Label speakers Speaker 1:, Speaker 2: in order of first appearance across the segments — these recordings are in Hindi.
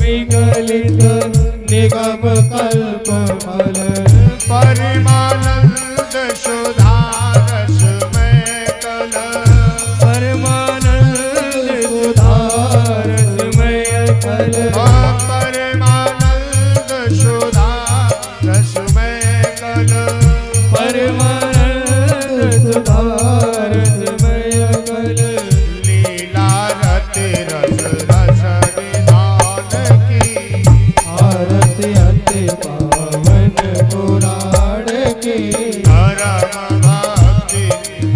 Speaker 1: विगलित निगम कल्प फल
Speaker 2: परमानंद सुधा रसमय कल
Speaker 1: परमानंद सुधा रसमय कल
Speaker 2: परमानंद सुधा रसमय कल
Speaker 1: परमानंद सुधा रसमय कल
Speaker 2: लीला रति रस रस निधान की
Speaker 1: आरती अति पावन पुराण की
Speaker 2: धर्म भक्ति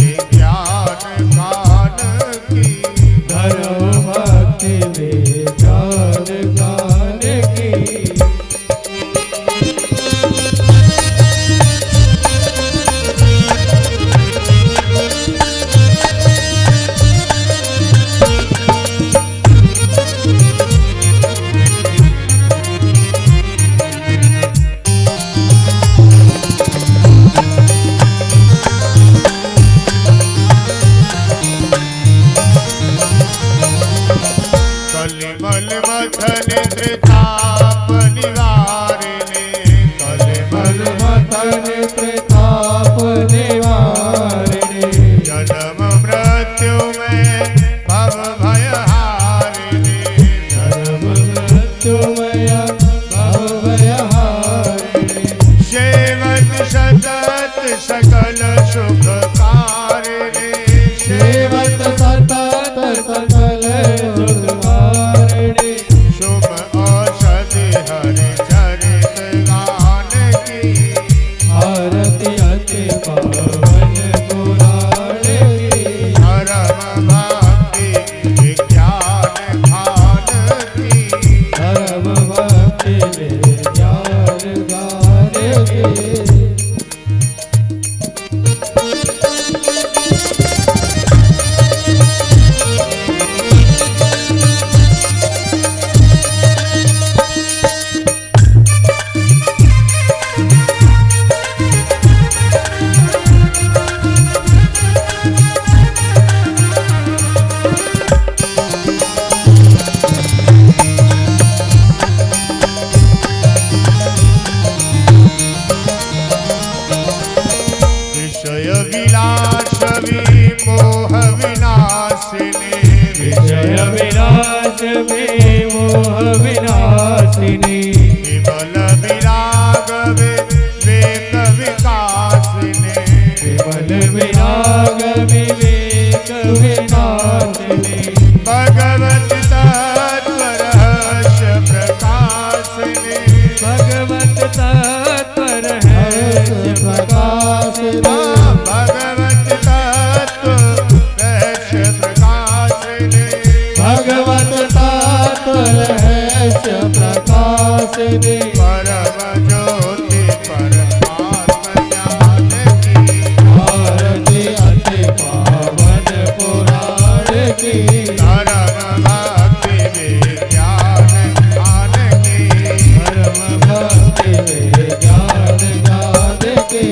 Speaker 2: विज्ञान गान की
Speaker 1: धर्म भक्ति विज्ञान गान की
Speaker 2: कलिमल मथन त्रिताप निवारिणे कलिमल
Speaker 1: मथन प्रताप निवारिणे
Speaker 2: जन्म मृत्यु में भव भय हारिणे
Speaker 1: धर्म मृत्युमय भव भय हारिणे
Speaker 2: सेवत सतत सकल सुख कारिणे
Speaker 1: सेवत सतत सकल सुखकारिणे
Speaker 2: शुभ औषधि हरि चरित गान की
Speaker 1: आरती अति पावन पुराण की
Speaker 2: धर्म भक्ति विज्ञान खान की
Speaker 1: धर्म भक्ति विज्ञान गान की
Speaker 2: विषय विलास विमोह विनाशिनी
Speaker 1: विजय विलास में मोह विनाशिनी
Speaker 2: विमल विराग विवेक विकासिनी
Speaker 1: विमल विराग विवेक विनाशिनी
Speaker 2: भगवत तत्व रहस्य प्रकाशिनी
Speaker 1: भगवत तत्व रहस्य प्रकाशिनी
Speaker 2: भगवत तत्व रहस्य प्रकाशिनी
Speaker 1: भगवत तत्व रहस्य प्रकाशिनी
Speaker 2: परम ज्योति परमात्म ज्ञान की
Speaker 1: आरती अति पावन पुराण की
Speaker 2: धर्म भक्ति विज्ञान ज्ञान की
Speaker 1: धर्म भक्ति विज्ञान गान की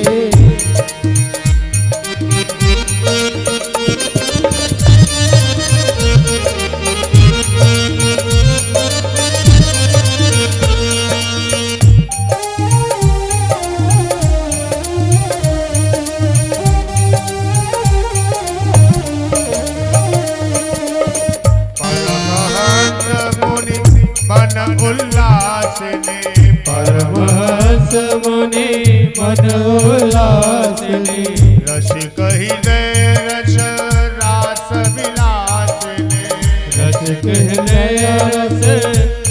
Speaker 2: परमहंस मुनि मन उल्लासिनी
Speaker 1: परमहंस मुनि मन उल्लासिनी
Speaker 2: रसिक हृदय रस रास विलासिनी
Speaker 1: रसिक हृदय रस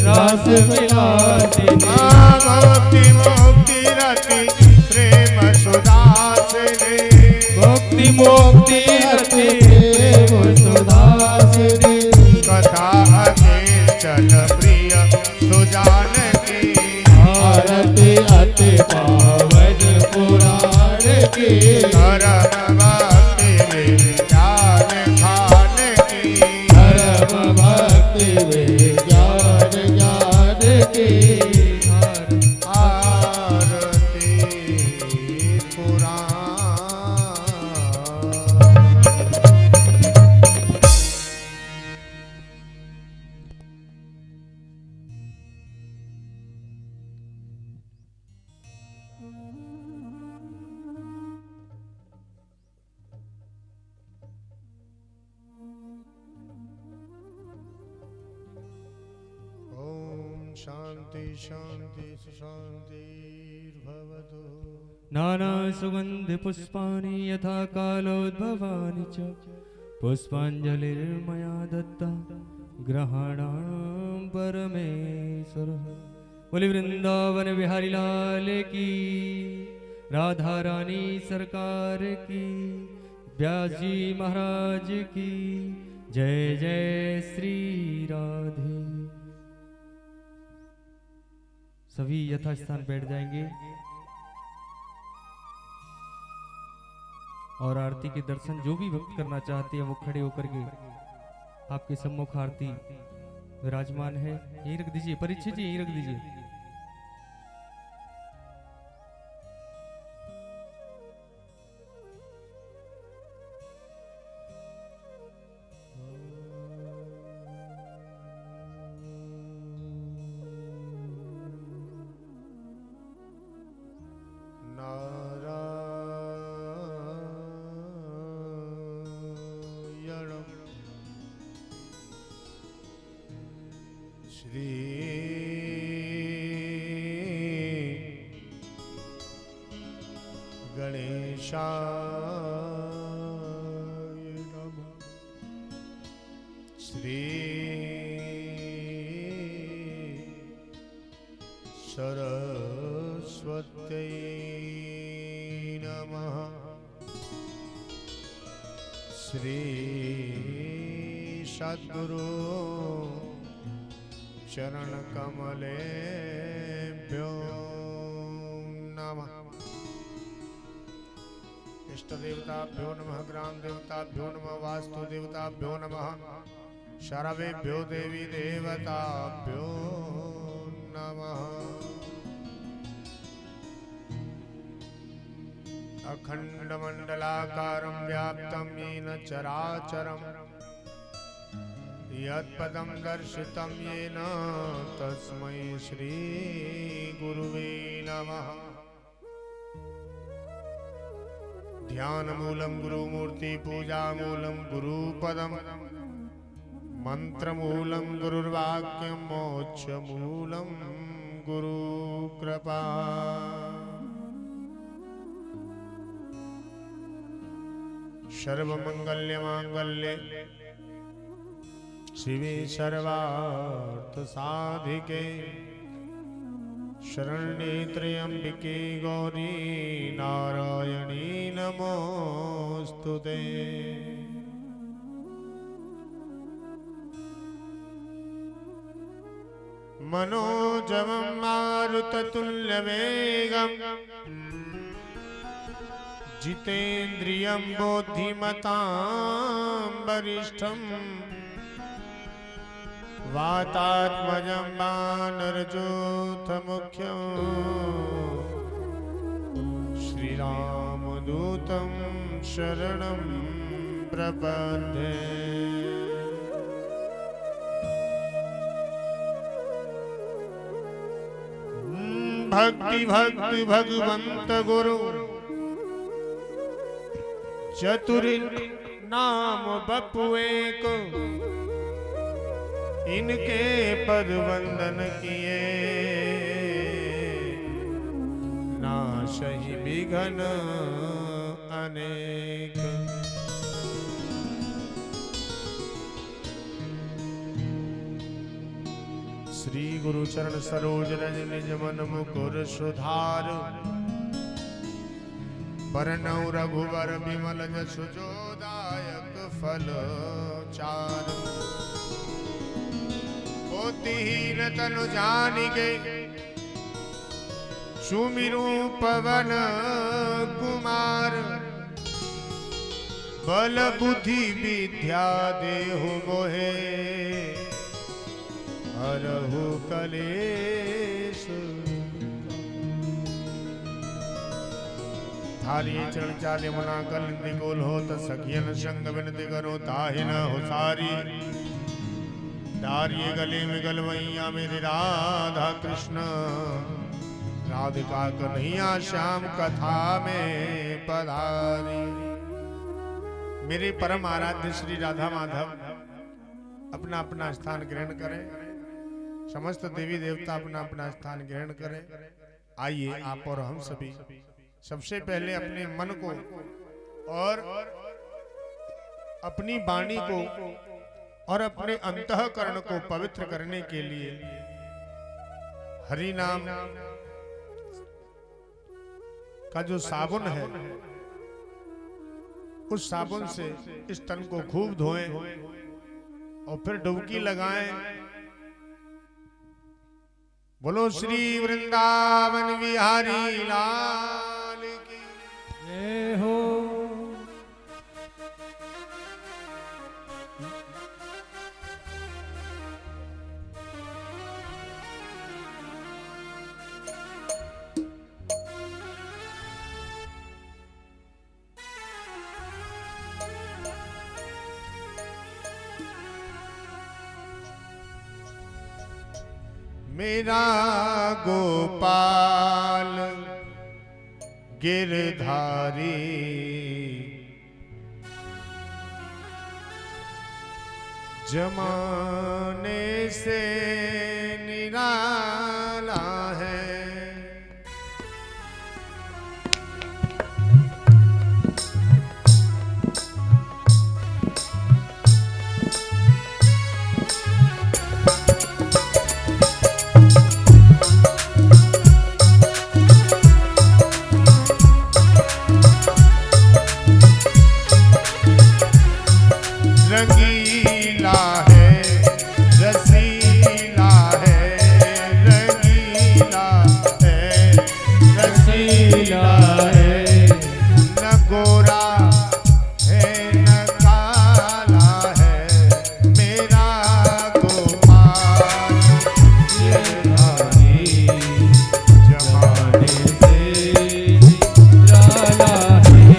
Speaker 1: रास विलासिनी
Speaker 2: मुक्ति मुक्ति रति प्रेम सुदासिनी
Speaker 1: भक्ति मोक्ति अति प्रेम सुधासिनी
Speaker 2: कथा अकेचन प्रिय सुजान की
Speaker 1: आरती अति पावन पुराण की
Speaker 2: धर्म भक्ति विज्ञान खान की
Speaker 1: धर्म भक्ति विज्ञान ज्ञान की
Speaker 2: आरती पुराण शांति शांति शांतिर्भवतु।
Speaker 1: नाना सुगंधि पुष्पाणि यथा कालोद्भवानि च पुष्पांजलिर्मया दत्ता ग्रहणां परमेश्वरः। बोले वृंदावन बिहारी लाल की, राधा रानी सरकार की, व्यास जी महाराज की जय जय श्री राधे। सभी यथास्थान बैठ जाएंगे और आरती के दर्शन जो भी भक्त करना चाहते हैं वो खड़े होकर के आपके सम्मुख आरती विराजमान है। यही रख दीजिए, परीक्षित जी यही रख दीजिए।
Speaker 2: श्री गणेशाय नमः। श्री सरस्वत्यै नमः। श्री सद्गुरु चरण कमलेभ्यो नमः। इष्ट देवताभ्यो नमः, ग्राम देवताभ्यो नमः, वास्तु देवताभ्यो नमः, सर्वेभ्यो देवी देवताभ्यो नमः। अखंडमंडलाकारं व्याप्तं येन चराचरम् यत्पदं दर्शितं येन तस्मै श्री गुरुवे नमः। ध्यानमूलं गुरुमूर्ति, पूजामूलं गुरुपदं, मंत्रमूलं गुरुर्वाक्यं, मोक्षमूलं गुरुकृपा। सर्वमंगल्यमांगल्ये शिवे सर्वार्थ साधिके शरण्ये त्र्यंबिके गौरी नारायणी नमोस्तुते। मनोजवं मारुततुल्यवेगं जितेन्द्रियं बुद्धिमतां वरिष्ठं वातात्मजं वानरजोथमुख्यं श्रीरामदूतं शरणं प्रपद्ये। भक्ति भक्ति भगवंत गुरु चतुर नाम बपु एक, इनके पद वंदन किए नाशहि विघ्न अनेक। श्री गुरु चरण सरोज रज निज मन मुकुर सुधार, बरनउँ रघुवर बिमल जसु जो दायक फल चार। मोतिहीन तनु जानिके सुमिरु पवन कुमार, बल बुद्धि विद्या देहु मोहे हरहु कलेश। थालिए चरण चाले मना कलिंदी गोल हो सखियन संग विनती करो ताहि न हो सारी। डारिये गले में गलवैया मेरे राधा कृष्ण, राधिका कन्हैया श्याम कथा में पधारी। मेरे परम आराध्य श्री राधा माधव अपना अपना स्थान ग्रहण करें। समस्त देवी देवता अपना अपना स्थान ग्रहण करें। आइए आप और हम सभी सबसे पहले अपने मन को और अपनी वाणी को और अपने अंतःकरण को पवित्र करने के लिए हरि नाम का जो साबुन है उस साबुन से इस तन को खूब धोएं और फिर डुबकी लगाएं। बोलो श्री वृंदावन बिहारी लाल की
Speaker 1: जय हो।
Speaker 2: मेरा गोपाल गिरधारी जमाने से निराला है। रंगीला है रसीला है, रंगीला है रसीला है, न गोरा है न काला है, मेरा गोपाल गिरधारी जमाने से निराला है।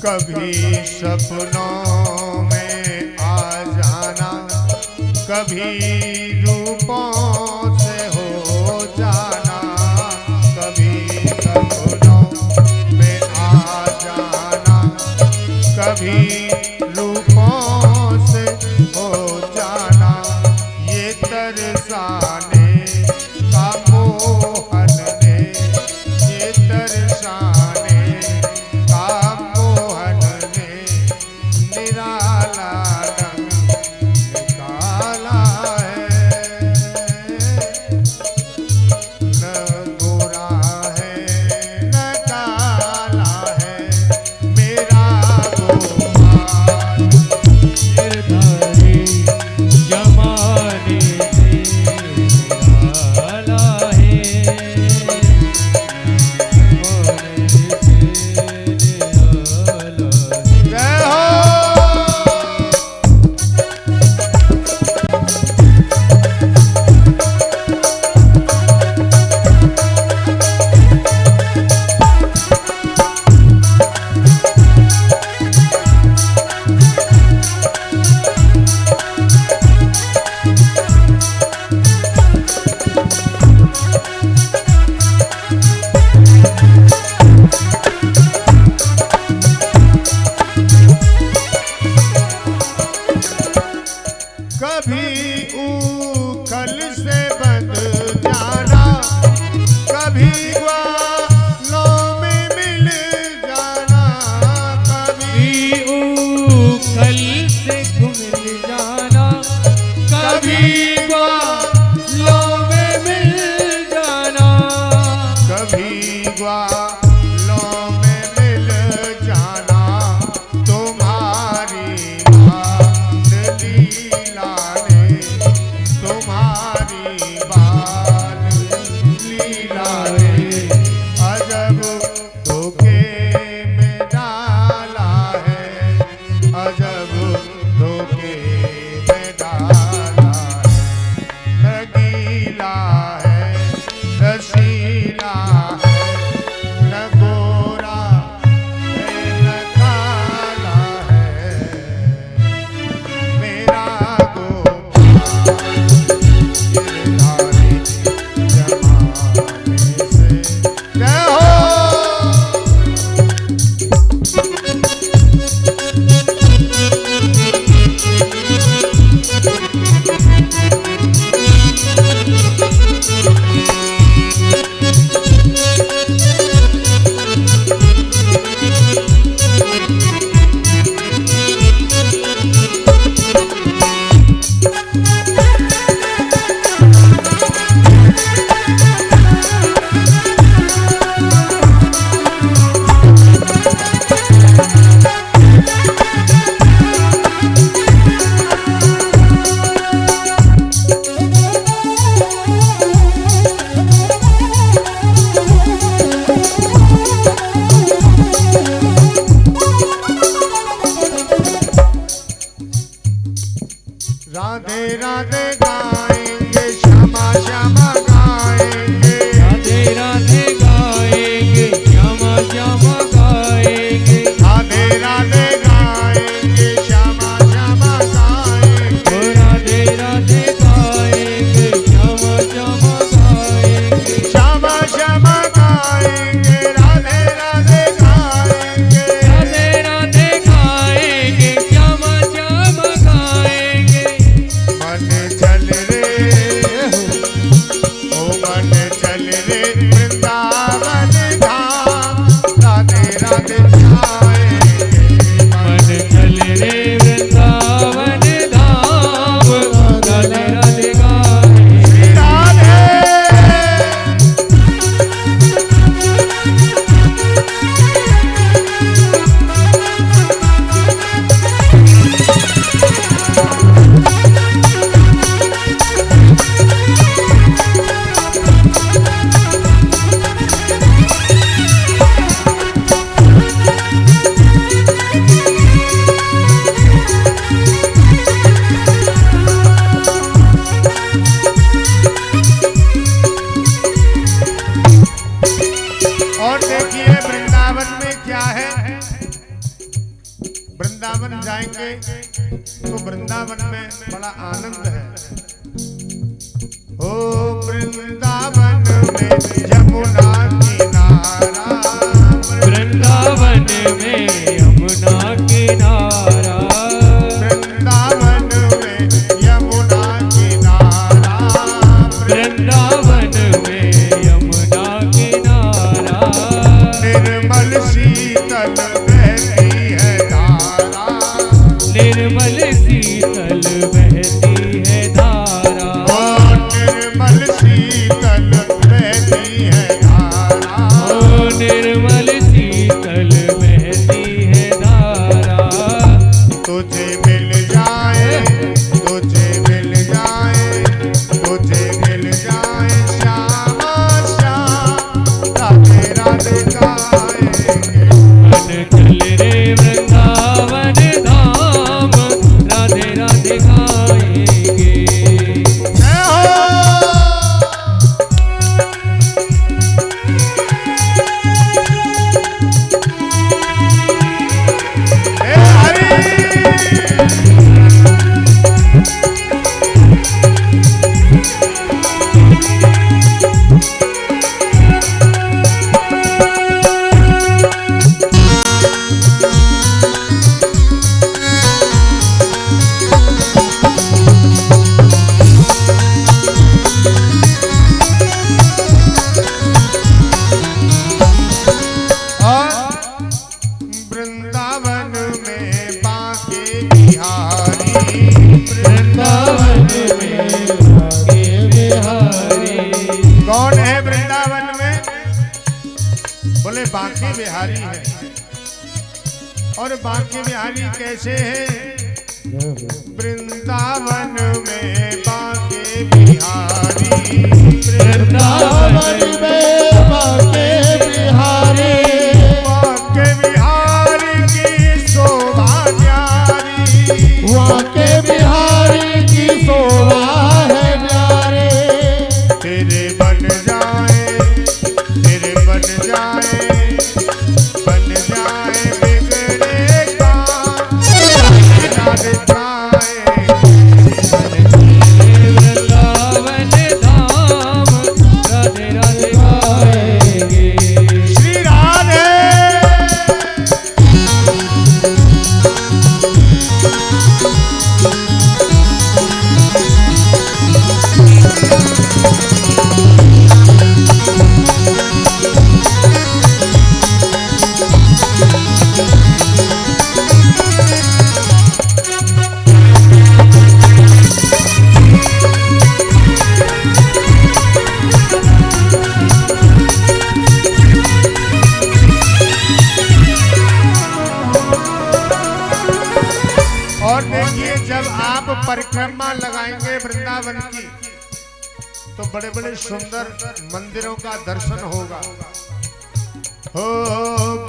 Speaker 2: कभी सपनों में आ जाना, कभी रूपों से हो जाना, कभी सपनों में आ जाना, कभी रूपों से हो जाना, ये तरसाने का मोहन ने, ये तरसाने का मोहन ने निराला रंग निकाला है। न गोरा है न काला है, मेरा गोपाल गिरधारी जमाने से निराला है। जय हो। कभी उखल से बंध जाना, कभी ग्वालों में मिल जाना, कभी
Speaker 1: उखल से मिल जाना, कभी ग्वालों में मिल जाना,
Speaker 2: कभी ग्वालों में मिल जाना, तुम्हारी बाल लीला ने, तुम्हारी बाल लीला ने अजब धोखे में डाला है, अजब धोखे में डाला बांके बिहारी है। और बांके बिहारी कैसे है? वृंदावन में बांके बिहारी,
Speaker 3: वृंदावन में बांके बिहारी,
Speaker 2: बांके बिहारी की शोभा न्यारी,
Speaker 3: बांके बिहारी की शोभा है प्यारे।
Speaker 2: तेरे बन जाए, तेरे बन जाए, बन जाए बिगड़े काम, राधे जाए
Speaker 1: वृंदावन धाम राधे राधे गाएंगे।
Speaker 2: श्री राधे। और देखिए, जब आप परिक्रमा लगाएंगे वृंदावन की, तो बड़े बड़े सुंदर मंदिरों का दर्शन होगा। हो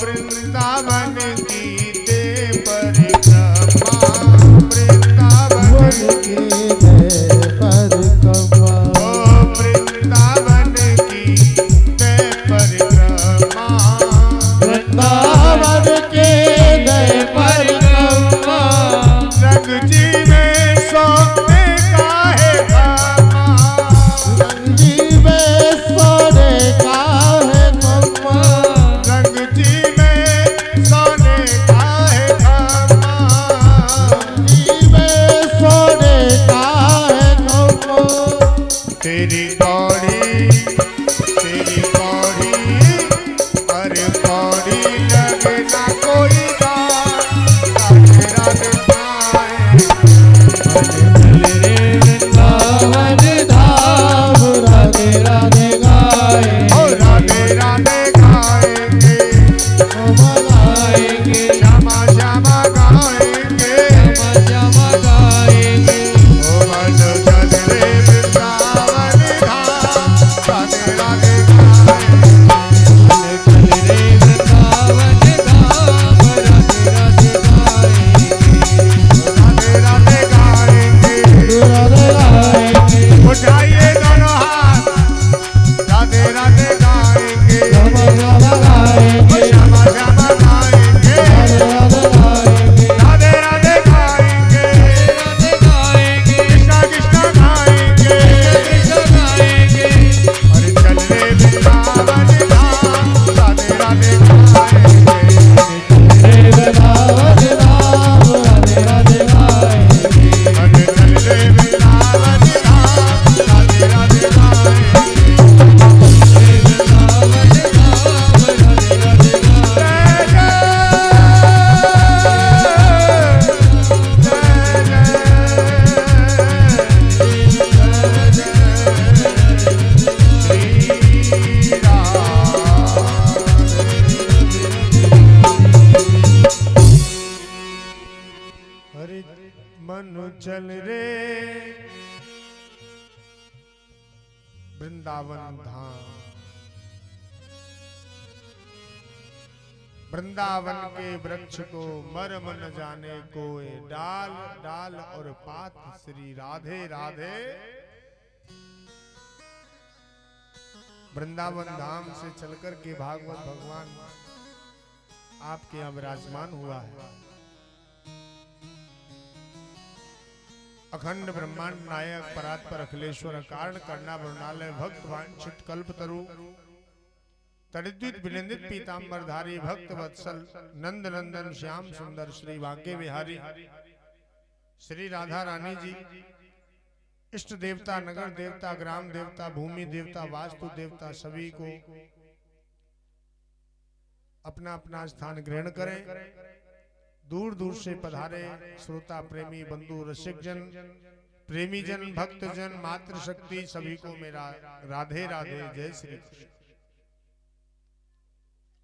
Speaker 2: वृंदावन की दे परिक्रमा, वृंदावन की, हो वृंदावन की दे परिक्रमा,
Speaker 3: वृंदावन के दे परिक्रमा,
Speaker 2: रंग जी में सोने का है खामा,
Speaker 3: रंग जी में सोने का है खम्मा,
Speaker 2: रंग जी में सोने का है खामा,
Speaker 3: रंग जी में सोने का है खम्मा।
Speaker 2: तेरी कौड़ी, तेरी कौड़ी, अरे कौड़ी लगे ना कोई बात, राधे राधे पाए,
Speaker 3: वृंदावन धाम राधे राधे गाए,
Speaker 2: ओ राधे राधे गाएंगे,
Speaker 3: गाएंगे,
Speaker 2: श्यामा श्यामा गाएंगे,
Speaker 1: श्यामा गाएंगे।
Speaker 2: ओ मन चल रे वृंदावन धाम, राधे राधे गाएंगे,
Speaker 1: चल रे वृंदावन धाम राधे राधे गाएंगे।
Speaker 2: राधे राधे गाएंगे।
Speaker 3: राधे गाएंगे,
Speaker 2: उठाइए दोनों हाथ, राधे राधे गाएंगे,
Speaker 3: राधा गाएंगे,
Speaker 2: श्यामा श्यामा गाएंगे,
Speaker 3: राधे गाएंगे,
Speaker 2: राधे राधे गाएंगे,
Speaker 1: राधे गाएंगे,
Speaker 2: कृष्णा कृष्णा गाएंगे,
Speaker 1: कृष्ण गाएंगे।
Speaker 2: अरे चल रे वृंदावन धाम, राधे राधे गाएंगे,
Speaker 3: वृंदावन धाम राधे राधे गाएंगे,
Speaker 2: अरे चल रे वृंदावन धाम, राधे राधे गाएंगे,
Speaker 1: वृंदावन धाम राधे राधे गाएंगे।
Speaker 2: हरे मनु चल रे वृंदावन धाम, वृंदावन के वृक्ष को मर्म न जाने कोई, डाल डाल और पात श्री राधे राधे। वृंदावन धाम से चलकर के भागवत भगवान आपके यहाँ विराजमान हुआ है। अखंड ब्रह्मांड नायक परात्पर अखिलेश्वर कारण करना वरुणालय भक्त वांछित कल्पतरु तड़िद्वित विनिंदित पीतांबरधारी भक्त वत्सल नंद नंदन श्याम सुंदर श्री बांके बिहारी श्री राधा रानी जी, इष्ट देवता, नगर देवता, ग्राम देवता, भूमि देवता, वास्तु देवता सभी को अपना अपना स्थान ग्रहण करें। दूर दूर से पधारे श्रोता प्रेमी बंधु रसिक जन, प्रेमी जन, भक्त जन, मातृशक्ति सभी को मेरा राधे राधे, जय श्री कृष्ण।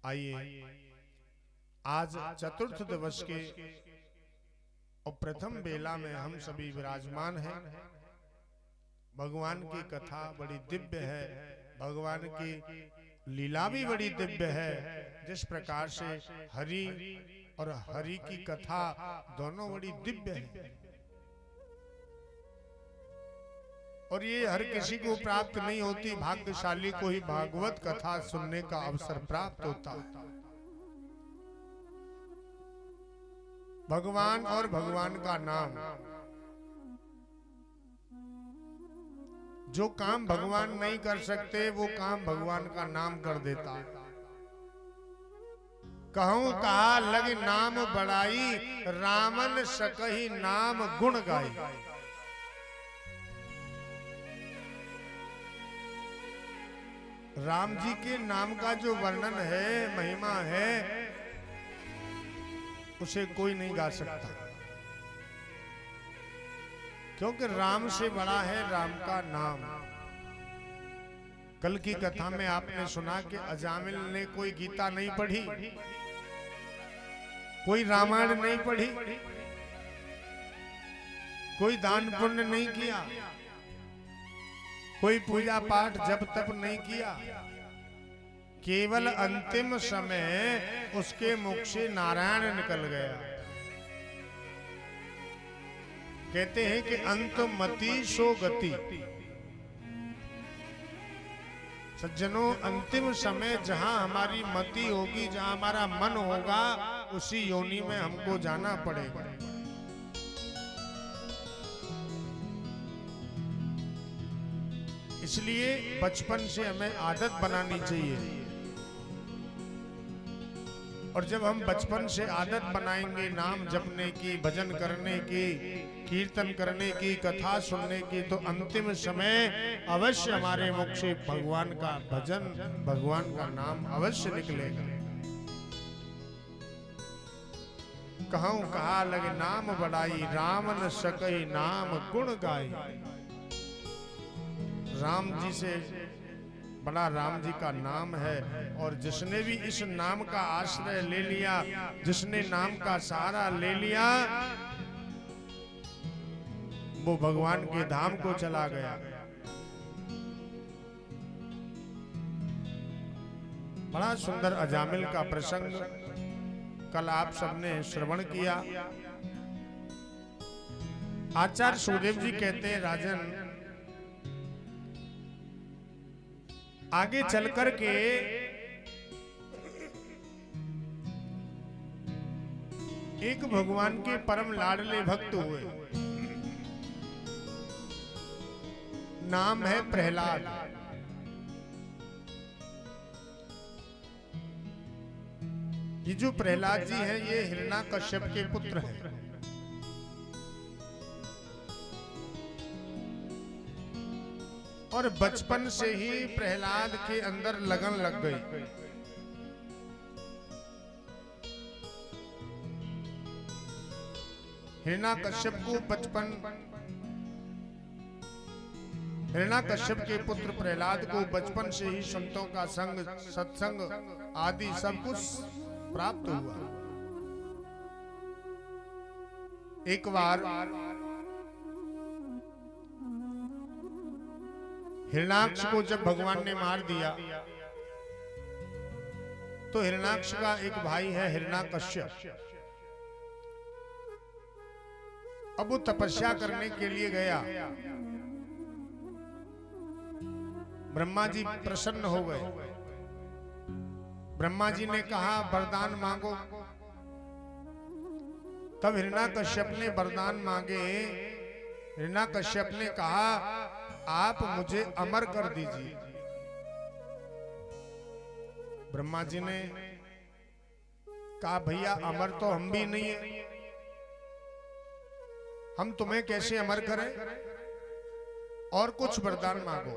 Speaker 2: आइए आज चतुर्थ दिवस के और प्रथम बेला में हम सभी विराजमान हैं। भगवान की कथा बड़ी दिव्य है, भगवान की लीला भी बड़ी दिव्य है। जिस प्रकार से हरि और हरि की कथा दोनों बड़ी दिव्य है, और ये हर किसी को प्राप्त नहीं होती, भाग्यशाली को ही भागवत कथा सुनने का अवसर प्राप्त होता है। भगवान और भगवान का नाम, जो काम भगवान नहीं कर सकते वो काम भगवान का नाम कर देता है। कहूं कहा लग नाम बड़ाई, रामन सकहि नाम गुण गाई। राम जी के नाम का जो वर्णन है, महिमा है, उसे कोई नहीं गा सकता, क्योंकि राम से बड़ा है राम का नाम। कल की कथा में आपने सुना कि अजामिल ने कोई गीता नहीं पढ़ी, कोई रामायण नहीं पढ़ी, कोई दान पुण्य नहीं किया, कोई पूजा पाठ जप तप नहीं किया। केवल अंतिम समय उसके मुख से नारायण निकल गया। कहते हैं कि अंतमति सो गति। सज्जनों, अंतिम समय जहां हमारी मति होगी, जहां हमारा मन होगा, उसी योनि में हमको जाना पड़ेगा। इसलिए बचपन से हमें आदत बनानी चाहिए, और जब हम बचपन से आदत बनाएंगे नाम जपने की, भजन करने की, कीर्तन करने की, कथा सुनने की, तो अंतिम समय अवश्य हमारे मुख से भगवान का भजन, भगवान का नाम अवश्य निकलेगा। कहूं कहा लग नाम बड़ाई, राम न सकहि नाम गुण गाई। राम जी से बड़ा राम जी का नाम है, और जिसने भी इस नाम का आश्रय ले लिया, जिसने नाम का सहारा ले लिया, वो भगवान के धाम को चला गया। बड़ा सुंदर अजामिल का प्रसंग कल आप सबने श्रवण किया। आचार्य सुखदेव जी कहते हैं, राजन, आगे चल कर के एक भगवान के परम लाडले भक्त हुए, नाम है प्रहलाद। ये जो प्रहलाद जी हैं, ये हिरण्याकश्यप के पुत्र हैं। और बचपन से ही प्रहलाद के अंदर लगन लग गई। हिरण्याकश्यप को बचपन, हिरण्याकश्यप के पुत्र प्रहलाद को बचपन से ही संतों का संग, सत्संग आदि सब कुछ प्राप्त हुआ। एक बार हिरण्याक्ष को जब भगवान ने मार दिया, तो हिरण्याक्ष का एक भाई है हिरण्याकश्यप। अब वो तपस्या करने के लिए गया। ब्रह्मा जी प्रसन्न हो गए। ब्रह्मा जी ने कहा, वरदान मांगो। तब हिरण्याकश्यप ने वरदान मांगे। हिरण्याकश्यप ने कहा, आप मुझे अमर कर दीजिए। ब्रह्मा जी ने कहा, भैया अमर तो हम भी नहीं है, हम तुम्हें कैसे अमर करें, और कुछ वरदान मांगो।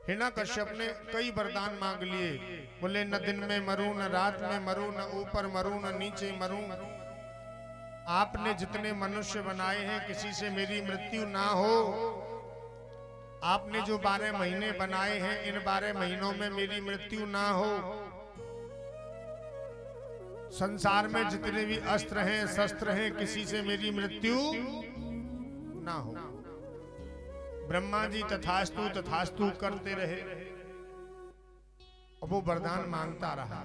Speaker 2: हिरण्याकश्यप ने कई वरदान मांग लिए। बोले, न दिन में मरूं, न रात में मरूं, न ऊपर मरूं, न नीचे मरूं। आपने जितने मनुष्य बनाए हैं, किसी से मेरी मृत्यु ना हो। आपने जो 12 महीने बनाए हैं, इन 12 महीनों में मेरी मृत्यु ना हो। संसार में जितने भी अस्त्र हैं, शस्त्र हैं, किसी से मेरी मृत्यु ना हो। ब्रह्मा जी तथास्तु तथास्तु करते रहे। अब वो वरदान मांगता रहा।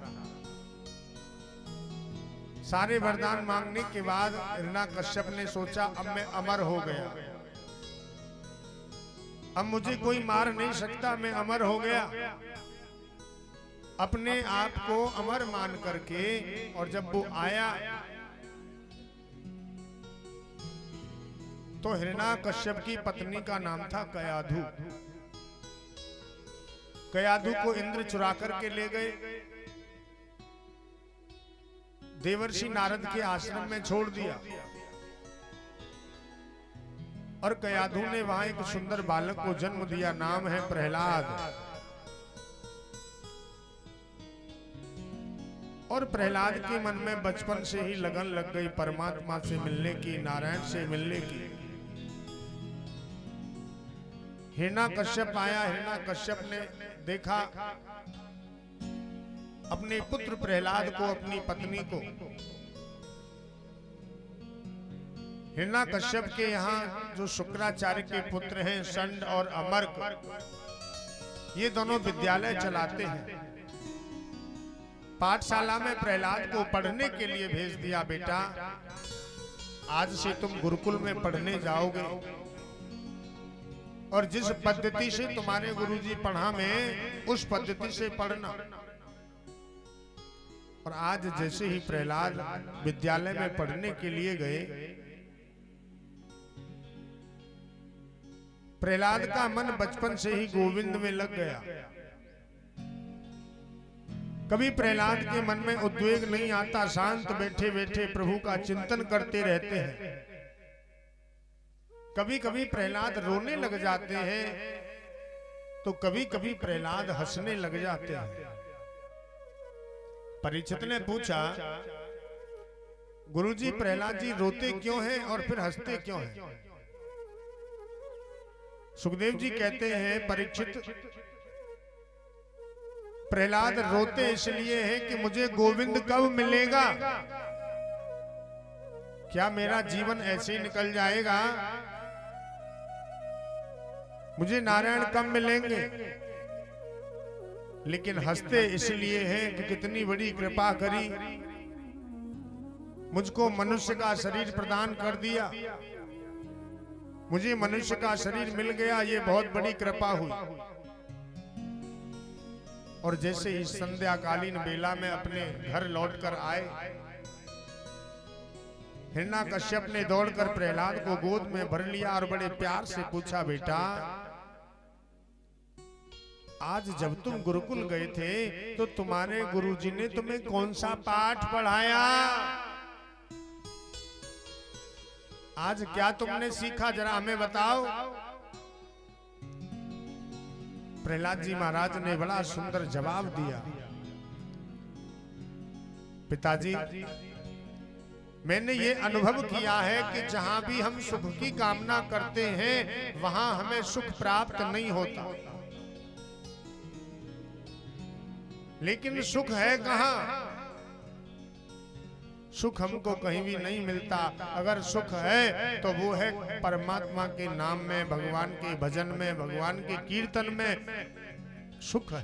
Speaker 2: सारे वरदान मांगने के बाद हिरण्याकश्यप ने सोचा अब मैं अमर हो गया, अब मुझे कोई मार नहीं सकता, मैं अमर हो गया। अपने आप को अमर मान करके, और जब वो आया तो हिरण्याकश्यप की पत्नी का नाम था कयाधु। कयाधु को इंद्र चुरा करके ले गए, देवर्षि नारद के आश्रम में छोड़ दिया, और कयाधु ने वहां एक सुंदर बालक को जन्म दिया, नाम है प्रहलाद। और प्रहलाद के मन में बचपन से ही लगन लग गई परमात्मा से मिलने की, नारायण से मिलने की। हिरण्याकश्यप आया, हिरण्याकश्यप ने देखा अपने पुत्र प्रहलाद को, अपनी पत्नी को। हिरण्याकश्यप के यहाँ जो शुक्राचार्य के पुत्र हैं षंड और अमर्क, ये दोनों विद्यालय चलाते हैं। पाठशाला में प्रहलाद को पढ़ने के लिए भेज दिया, बेटा आज से तुम गुरुकुल में पढ़ने जाओगे, और जिस पद्धति से तुम्हारे गुरुजी पढ़ा में उस पद्धति से पढ़ना। और आज जैसे ही प्रहलाद विद्यालय में पढ़ने के लिए गए, प्रहलाद का मन बचपन से ही गोविंद में लग गया। कभी प्रहलाद के मन में उद्वेग नहीं आता, शांत बैठे बैठे प्रभु का चिंतन करते रहते हैं। कभी कभी प्रहलाद रोने लग जाते हैं, तो कभी कभी प्रहलाद हंसने लग जाते हैं। परीक्षित ने पूछा, गुरुजी प्रहलाद जी रोते क्यों हैं और फिर हंसते क्यों हैं? सुखदेव जी कहते हैं, परीक्षित प्रहलाद रोते इसलिए है कि मुझे गोविंद कब मिलेगा, क्या मेरा जीवन ऐसे ही निकल जाएगा, मुझे नारायण कब मिलेंगे। लेकिन हंसते इसलिए हैं कि कितनी बड़ी कृपा करी, मुझको मनुष्य का शरीर प्रदान कर दिया, मुझे मनुष्य का शरीर मिल गया, ये बहुत बड़ी कृपा हुई। और जैसे इस संध्याकालीन बेला में अपने घर लौटकर आए, हिरण्याकश्यप ने दौड़कर प्रहलाद को गोद में भर लिया और बड़े प्यार से पूछा, बेटा आज जब तुम गुरुकुल गए थे तो तुम्हारे गुरुजी ने तुम्हें कौन सा पाठ पढ़ाया, आज क्या तुमने सीखा, जरा हमें बताओ। प्रहलाद जी महाराज ने बड़ा सुंदर जवाब दिया, पिताजी मैंने ये अनुभव किया है कि जहां भी हम सुख की कामना करते हैं वहां हमें सुख प्राप्त नहीं होता, लेकिन सुख है कहां? सुख हमको कहीं भी नहीं मिलता। अगर सुख है तो वो है परमात्मा के नाम में, भगवान के भजन में, भगवान के कीर्तन में सुख है।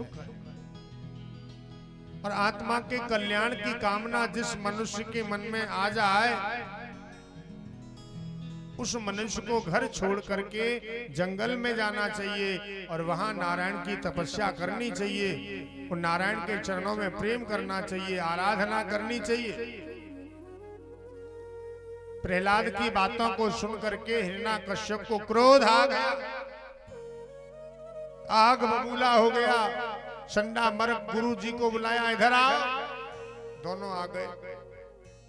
Speaker 2: और आत्मा के कल्याण की कामना जिस मनुष्य के मन में आ जाए, उस मनुष्य को घर छोड़ करके जंगल में जाना चाहिए और वहां नारायण की तपस्या करनी चाहिए, और नारायण के चरणों में प्रेम करना चाहिए, आराधना करनी चाहिए। प्रहलाद की बातों को सुन करके हिरण्याकश्यप को क्रोध आ गया, आग बबूला हो गया। संडा मर्क गुरु जी को बुलाया, इधर आओ। दोनों आ गए।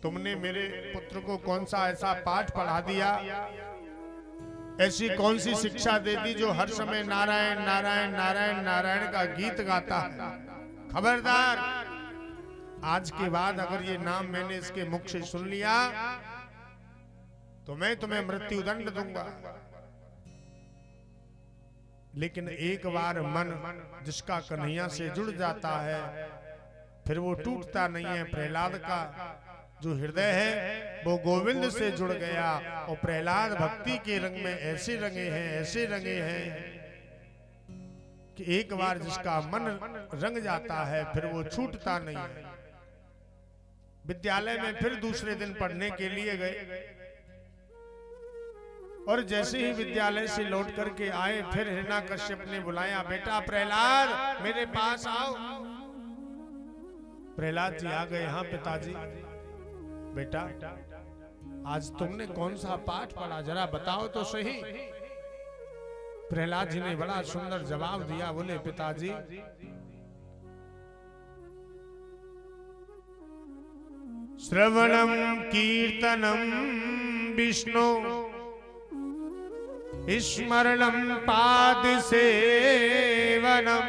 Speaker 2: तुमने मेरे पुत्र को कौन सा ऐसा पाठ पढ़ा दिया, ऐसी कौन सी शिक्षा दे दी जो हर समय नारायण नारायण नारायण नारायण का गीत गाता है? खबरदार, आज के बाद अगर ये नाम मैंने इसके मुख से सुन लिया तो मैं तुम्हें मृत्यु दंड दूंगा। लेकिन एक बार मन जिसका कन्हैया से जुड़ जाता है फिर वो टूटता नहीं है। प्रहलाद का जो हृदय है वो गोविंद से जुड़ गया और प्रहलाद भक्ति के रंग में ऐसे रंगे हैं, ऐसे रंगे हैं कि एक बार जिसका मन रंग जाता है फिर वो छूटता नहीं है। विद्यालय में फिर दूसरे दिन पढ़ने के लिए गए और जैसे ही विद्यालय से लौट करके आए फिर हिरण्याकश्यप ने बुलाया, बेटा प्रहलाद मेरे पास आओ। प्रहलाद जी आ गए। हाँ पिताजी। बेटा आज तुमने कौन सा पाठ पढ़ा, जरा बताओ तो सही। प्रहलाद जी ने बड़ा सुंदर जवाब दिया। बोले पिताजी श्रवणम कीर्तनम विष्णु स्मरणम पाद सेवनम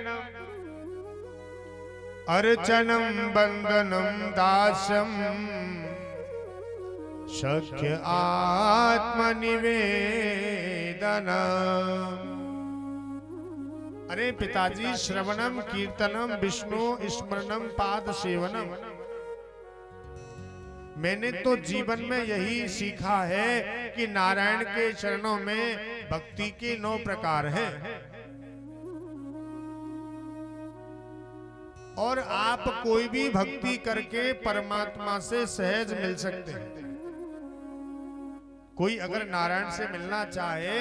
Speaker 2: अर्चनम बंदनम दासम शक्य आत्मनिवेदनम। अरे पिताजी श्रवणम कीर्तनम विष्णु स्मरणम पाद सेवनम, मैंने तो जीवन में यही सीखा है कि नारायण के चरणों में भक्ति के 9 प्रकार हैं और आप कोई भी भक्ति करके परमात्मा से सहज मिल सकते हैं। कोई अगर नारायण से मिलना चाहे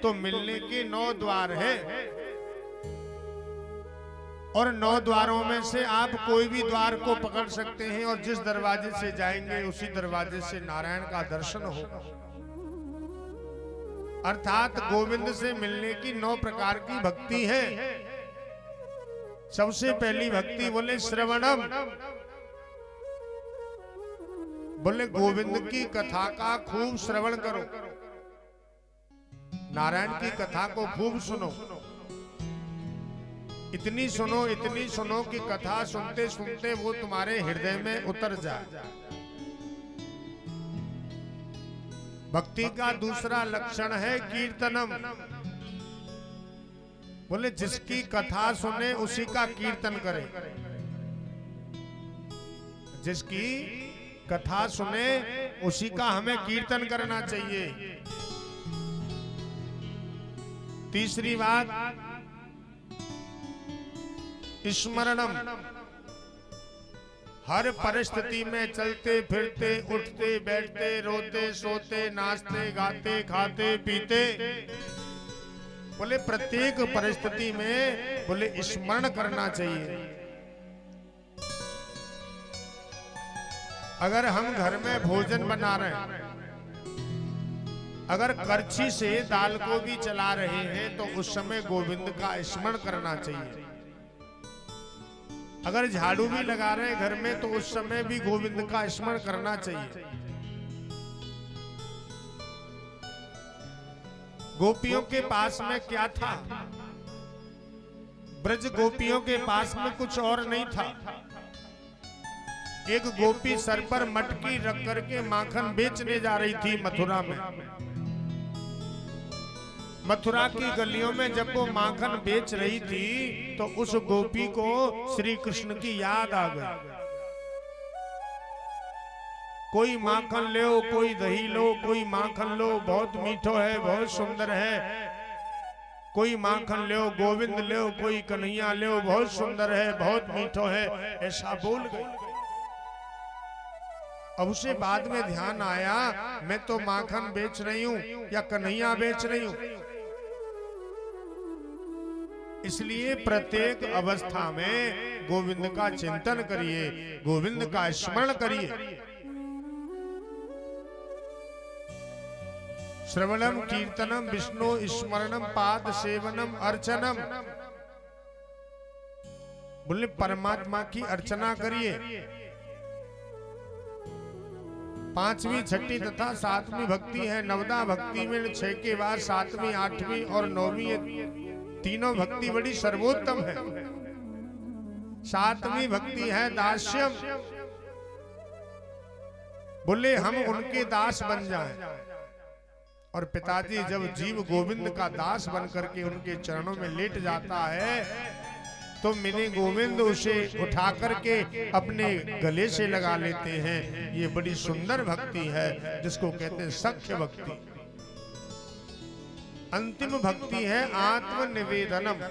Speaker 2: तो मिलने के 9 द्वार हैं और 9 द्वारों में से आप कोई भी द्वार को पकड़ सकते हैं और जिस दरवाजे से जाएंगे उसी दरवाजे से नारायण का दर्शन होगा। अर्थात गोविंद से मिलने की 9 प्रकार की भक्ति है। सबसे पहली भक्ति बोले श्रवणम, बोले गोविंद की कथा का खूब श्रवण करो, नारायण की कथा को खूब सुनो। इतनी सुनो कि कथा सुनते सुनते वो तुम्हारे हृदय में उतर जाए। भक्ति का दूसरा लक्षण है कीर्तनम, बोले जिसकी कथा सुने उसी का कीर्तन करे। जिसकी कथा सुने उसी का हमें कीर्तन करना चाहिए। तीसरी बात स्मरणम, हर परिस्थिति में चलते फिरते उठते बैठते रोते सोते नाचते गाते खाते पीते, बोले प्रत्येक परिस्थिति में बोले स्मरण करना चाहिए। अगर हम घर में भोजन बना रहे हैं, अगर करछी से दाल को भी चला रहे हैं तो उस समय गोविंद का स्मरण करना चाहिए। अगर झाड़ू भी लगा रहे हैं घर में तो उस समय भी गोविंद का स्मरण करना चाहिए। गोपियों के पास में क्या था? ब्रज गोपियों के पास में कुछ और नहीं था। एक गोपी सर पर मटकी रख करके माखन बेचने जा रही थी मथुरा में। मथुरा की गलियों में जब वो माखन बेच रही थी तो उस गोपी को श्री कृष्ण की याद आ गई। कोई माखन लो, कोई दही लो, कोई माखन लो, बहुत मीठो है, बहुत सुंदर है। कोई माखन लो, गोविंद लो, कोई कन्हैया लो, बहुत सुंदर है, बहुत मीठो है, ऐसा बोल गई। अब उसे बाद में ध्यान आया, मैं तो माखन बेच रही हूं या कन्हैया बेच रही हूं। इसलिए प्रत्येक अवस्था में गोविंद का चिंतन करिए, गोविंद का स्मरण करिए। श्रवणम कीर्तनम विष्णु स्मरणम पाद सेवनम अर्चनम, बोले परमात्मा की अर्चना करिए। 5वीं, 6ठी तथा 7वीं भक्ति है। नवदा भक्ति में 6 के बाद 7वीं, 8वीं और 9वीं तीनों भक्ति बड़ी सर्वोत्तम है। 7वीं भक्ति है दास्यम, बोले हम उनके दास बन जाएं। और पिताजी जब जीव गोविंद का दास बन करके उनके चरणों में लेट जाता है तो मिनी गोविंद उसे उठा करके अपने गले से लगा लेते हैं। ये बड़ी सुंदर भक्ति है जिसको कहते हैं सख्य भक्ति। अंतिम भक्ति है आत्मनिवेदनम।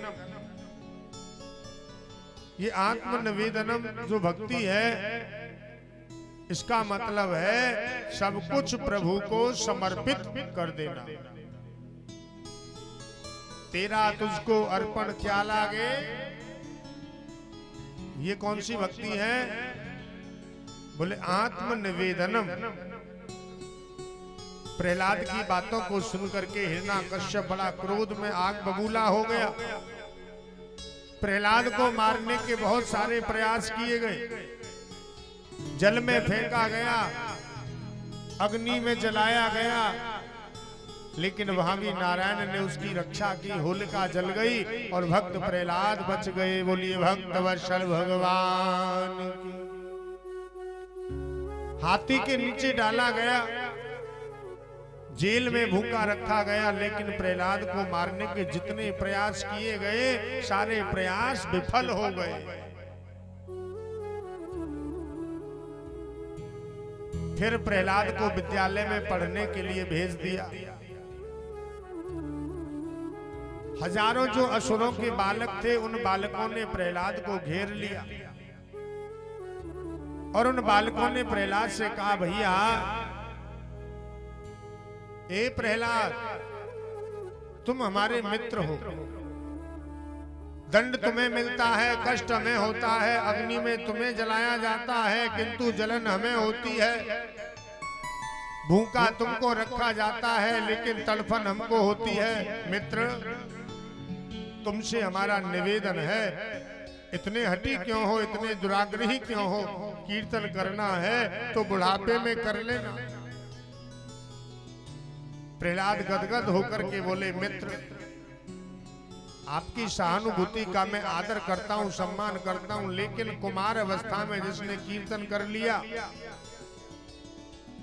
Speaker 2: ये आत्मनिवेदनम जो भक्ति है, इसका मतलब है सब कुछ प्रभु को समर्पित कर देना। तेरा तुझको अर्पण क्या लागे, ये कौन सी भक्ति है? बोले आत्मनिवेदनम। प्रहलाद की बातों को सुनकर के हिरण्याकश्यप बड़ा क्रोध में आग बबूला हो गया। प्रहलाद को मारने के बहुत सारे प्रयास किए गए, जल में फेंका गया, अग्नि में जलाया गया, लेकिन वहां भी नारायण ने उसकी रक्षा की। होलिका जल गई और भक्त प्रहलाद बच गए। बोलिए भक्त वत्सल भगवान की। हाथी के नीचे डाला गया, जेल में भूखा रखा गया, लेकिन प्रहलाद को मारने के जितने प्रयास किए गए सारे प्रयास विफल हो गए। फिर प्रहलाद को विद्यालय में पढ़ने के लिए भेज दिया। हजारों जो असुरों के बालक थे, उन बालकों ने प्रहलाद को घेर लिया और उन बालकों ने प्रहलाद से कहा, भैया ए प्रहलाद, तुम हमारे मित्र हो, दंड तुम्हें मिलता है, कष्ट हमें होता है, अग्नि में तुम्हें जलाया जाता है, किंतु जलन हमें होती है। भूखा तुमको रखा जाता है, लेकिन तड़फन हमको होती है। मित्र, तुमसे हमारा निवेदन है, इतने हठी क्यों हो, इतने दुराग्रही क्यों हो? कीर्तन करना है तो बुढ़ापे में कर लेना। प्रहलाद गदगद होकर के बोले, मित्र, आपकी सहानुभूति का मैं आदर करता हूं, सम्मान करता हूं, लेकिन कुमार अवस्था में जिसने कीर्तन कर लिया,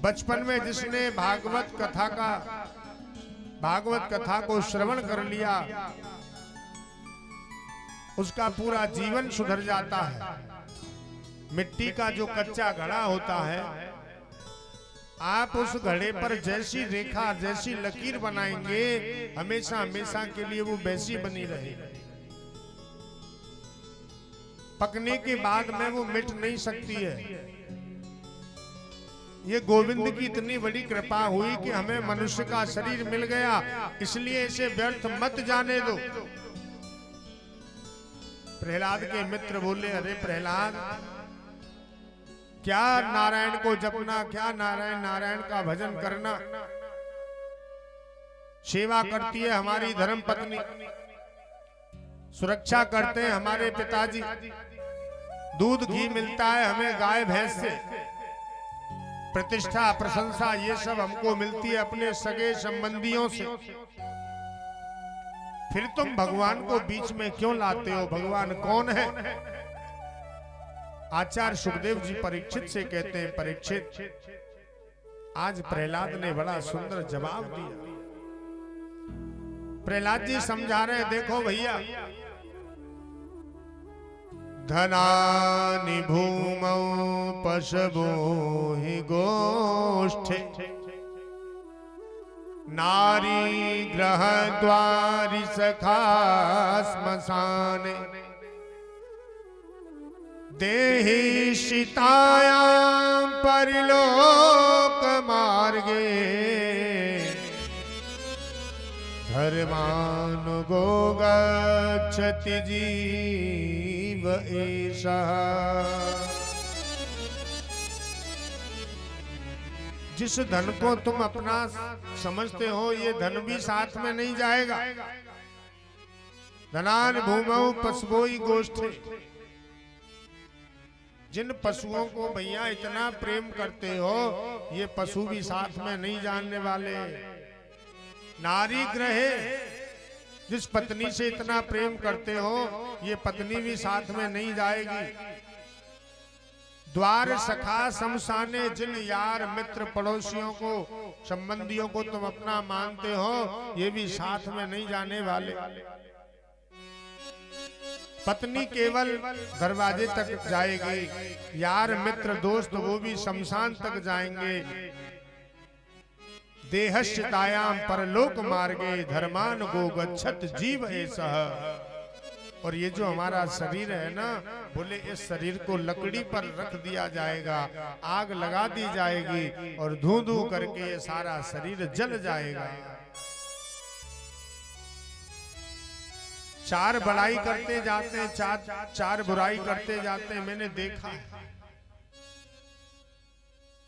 Speaker 2: बचपन में जिसने भागवत कथा को श्रवण कर लिया, उसका पूरा जीवन सुधर जाता है। मिट्टी का जो कच्चा घड़ा होता है, आप उस घड़े पर जैसी रेखा, जैसी लकीर बनाएंगे, हमेशा हमेशा के लिए वो वैसी बनी रहे। पकने के बाद में वो मिट नहीं सकती है। ये गोविंद की इतनी बड़ी कृपा हुई कि हमें मनुष्य का शरीर मिल गया, इसलिए इसे व्यर्थ मत जाने दो। प्रहलाद के मित्र बोले, अरे प्रहलाद, क्या नारायण को जपना, क्या नारायण नारायण का भजन करना। सेवा करती है हमारी धर्म पत्नी, सुरक्षा करते हैं हमारे पिताजी, दूध घी मिलता है हमें गाय भैंस से, प्रतिष्ठा प्रशंसा ये सब हमको मिलती है अपने सगे संबंधियों से। फिर तुम भगवान को बीच में क्यों लाते हो? भगवान कौन है? आचार्य सुखदेव जी परीक्षित से कहते हैं, परीक्षित, आज प्रहलाद ने बड़ा सुंदर जवाब दिया। प्रहलाद जी समझा रहे हैं, देखो भैया, धनानि भूमौ पशवो हि गोष्ठे, नारी ग्रह द्वारि सखा श्मशाने, देहि शितायां परिलोक मार्गे, धर्मानुगो गच्छति जीव एषः। जिस धन को तुम अपना समझते हो, ये धन भी साथ में नहीं जाएगा। धनान भूमौ पशवोई गोष्ठे, जिन पशुओं को भैया इतना प्रेम करते हो, ये पशु भी साथ में नहीं जाने वाले। नारी ग्रहे, जिस पत्नी से इतना प्रेम करते हो, ये पत्नी भी साथ में नहीं जाएगी। द्वार सखा शमशाने, जिन यार मित्र पड़ोसियों को, संबंधियों को तुम अपना मानते हो, ये भी साथ में नहीं जाने वाले। पत्नी केवल दरवाजे तक जाएगी, यार मित्र दोस्त वो भी शमशान तक जाएंगे। देहश्चितायाम परलोक मार्गे धर्मान गो गच्छत जीव एसह। और ये जो हमारा शरीर है ना, बोले इस शरीर को लकड़ी पर रख दिया जाएगा, आग लगा दी जाएगी और धू धू करके ये सारा शरीर जल जाएगा। चार बड़ाई करते जाते हैं, चार बुराई करते जाते हैं। मैंने देखा है,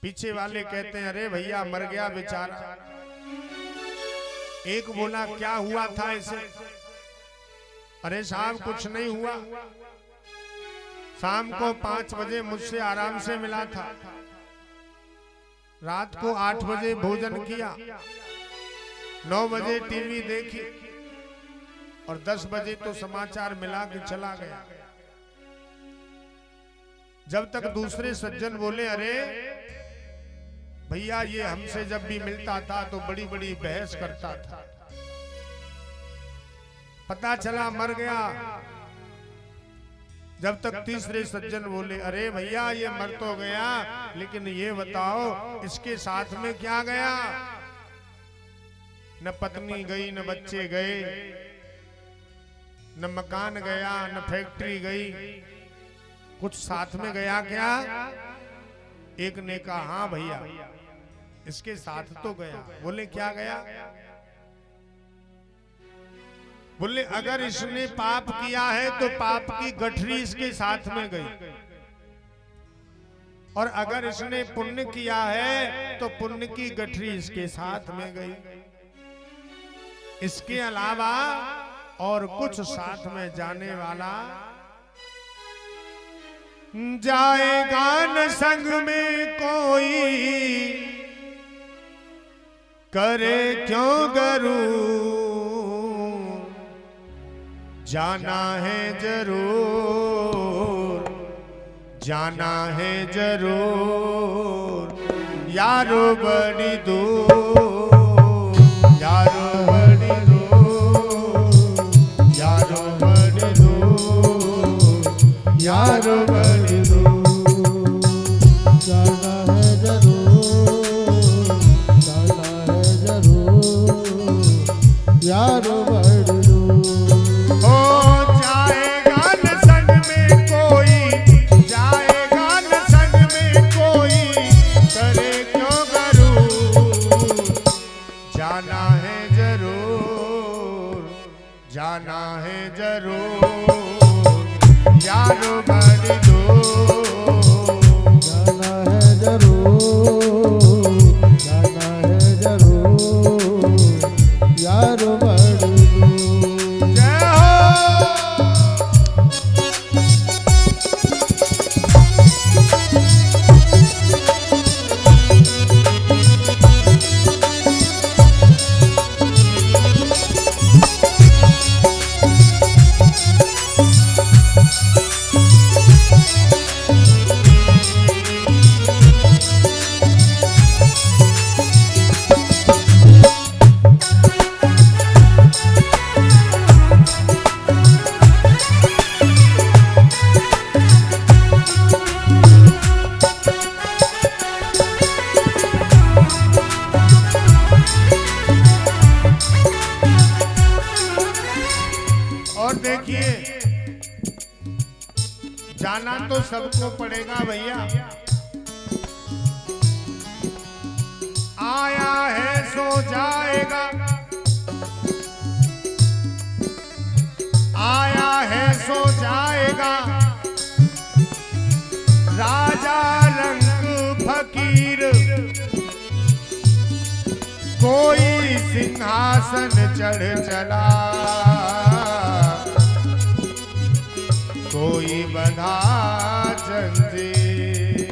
Speaker 2: पीछे वाले कहते हैं अरे भैया मर गया बेचारा। एक बोला क्या हुआ था इसे? अरे साहब कुछ नहीं हुआ, शाम को 5 बजे मुझसे आराम से मिला था, रात को 8 बजे भोजन किया, 9 बजे टीवी देखी और 10 बजे तो समाचार मिला के चला गया। जब तक दूसरे सज्जन बोले अरे भैया ये हमसे जब भी मिलता था तो बड़ी बड़ी बहस करता था, पता चला मर गया। जब तक तीसरे सज्जन बोले अरे भैया ये मर तो गया, लेकिन ये बताओ इसके साथ में क्या गया? न पत्नी गई, न बच्चे गए, न मकान गया, न फैक्ट्री गई, कुछ साथ में गया क्या? एक ने कहा हाँ भैया इसके साथ तो गया। बोले क्या गया? बोले अगर इसने पाप किया है तो पाप की गठरी इसके साथ में गई, और अगर इसने पुण्य किया है तो पुण्य की गठरी इसके साथ में गई। इसके अलावा और कुछ साथ में जाने वाला जाएगा न संग में कोई, करे क्यों गरूर, जाना है जरूर, जाना है जरूर, यारो बड़ी दूर, यारो बड़ी दूर, यारो बड़ी दूर, यारो बड़ी दूर,
Speaker 3: जाना है जरूर, जाना है जरूर, यारो बड़ी दूर।
Speaker 2: जाना है जरूर, यारो बड़ी दूर,
Speaker 3: जाना है जरूर, जाना है जरूर, यारो बड़ी दूर।
Speaker 2: जय हो। जाना तो सबको पड़ेगा भैया, आया है सो जाएगा, आया है सो जाएगा, राजा रंग फकीर कोई सिंहासन चढ़ चला, कोई बंधा जंजीर।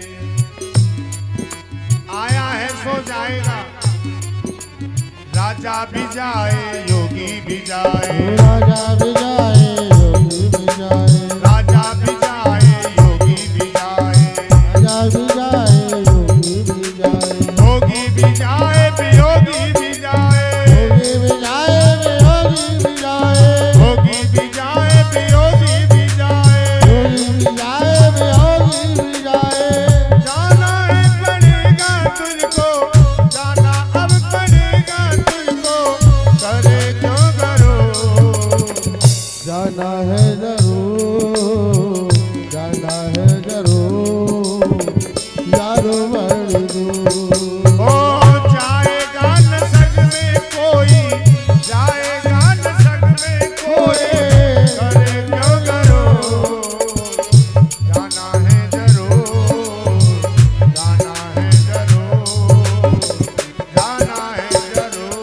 Speaker 2: आया है सो जाएगा, राजा भी जाए योगी भी जाए,
Speaker 3: राजा भी जाए योगी भी जाए,
Speaker 2: राजा भी जाए योगी भी जाए,
Speaker 3: राजा भी जाए योगी भी जाए,
Speaker 2: योगी भी जाए वियोगी भी जाए,
Speaker 3: योगी भी जाए वियोगी भी जाए,
Speaker 2: योगी भी जाए वियोगी भी जाए।
Speaker 3: जाना है जरूर, जाना है जरूर, यारो बड़ी दूर।
Speaker 2: ओ जाएगा न संग में कोई, जाएगा न संग में कोई, करे क्यों करो, जाना है जरूर, जाना है जरूर, जाना है जरूर।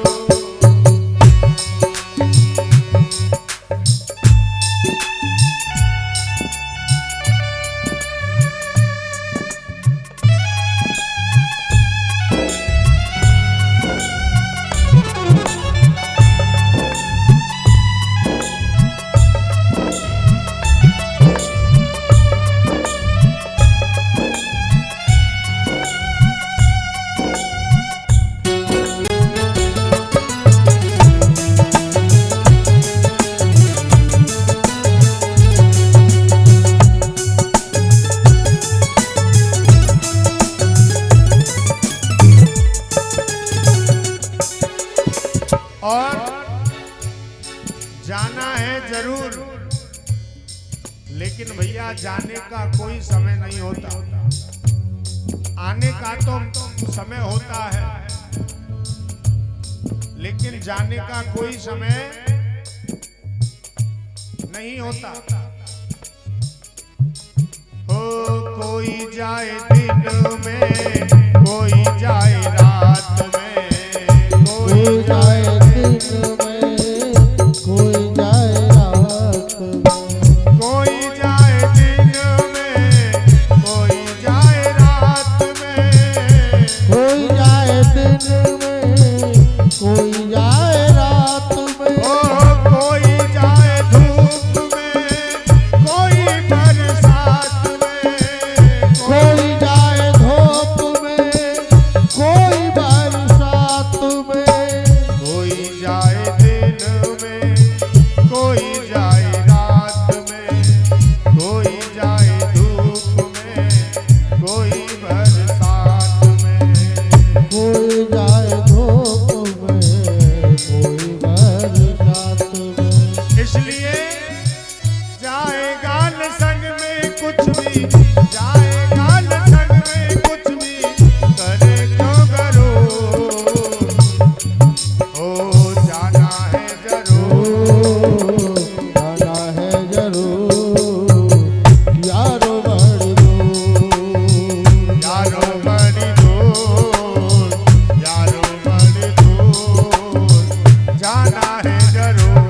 Speaker 2: और जाना है जरूर, लेकिन भैया जाने का कोई समय नहीं होता, आने का तो समय होता है, लेकिन जाने का कोई समय नहीं होता। हो कोई जाए दिन में, कोई जाए रात में,
Speaker 3: कोई जाए दिन में, कोई जाए रात में,
Speaker 2: कोई जाए दिन में, कोई जाए रात में,
Speaker 3: कोई जाए दिन में, कोई जाए रात में।
Speaker 2: ओ कोई जाए धूप में, कोई बरसात में,
Speaker 3: कोई जाए धूप में, कोई बरसात में,
Speaker 2: कोई जाए दिन में, कोई जाए रात में, कोई जाए धूप में, कोई बरसात में।
Speaker 3: कोई जाए धूप में, कोई बरसात में।
Speaker 2: इसलिए जाएगा न संग में कुछ भी, जाएगा न संग में कुछ भी, करे क्यों करो, ओ जाना है जरूर,
Speaker 3: जाना है जरूर, यारो बड़ी दूर।
Speaker 2: यारो बड़ी दूर, यारो बड़ी दूर, जाना है जरूर।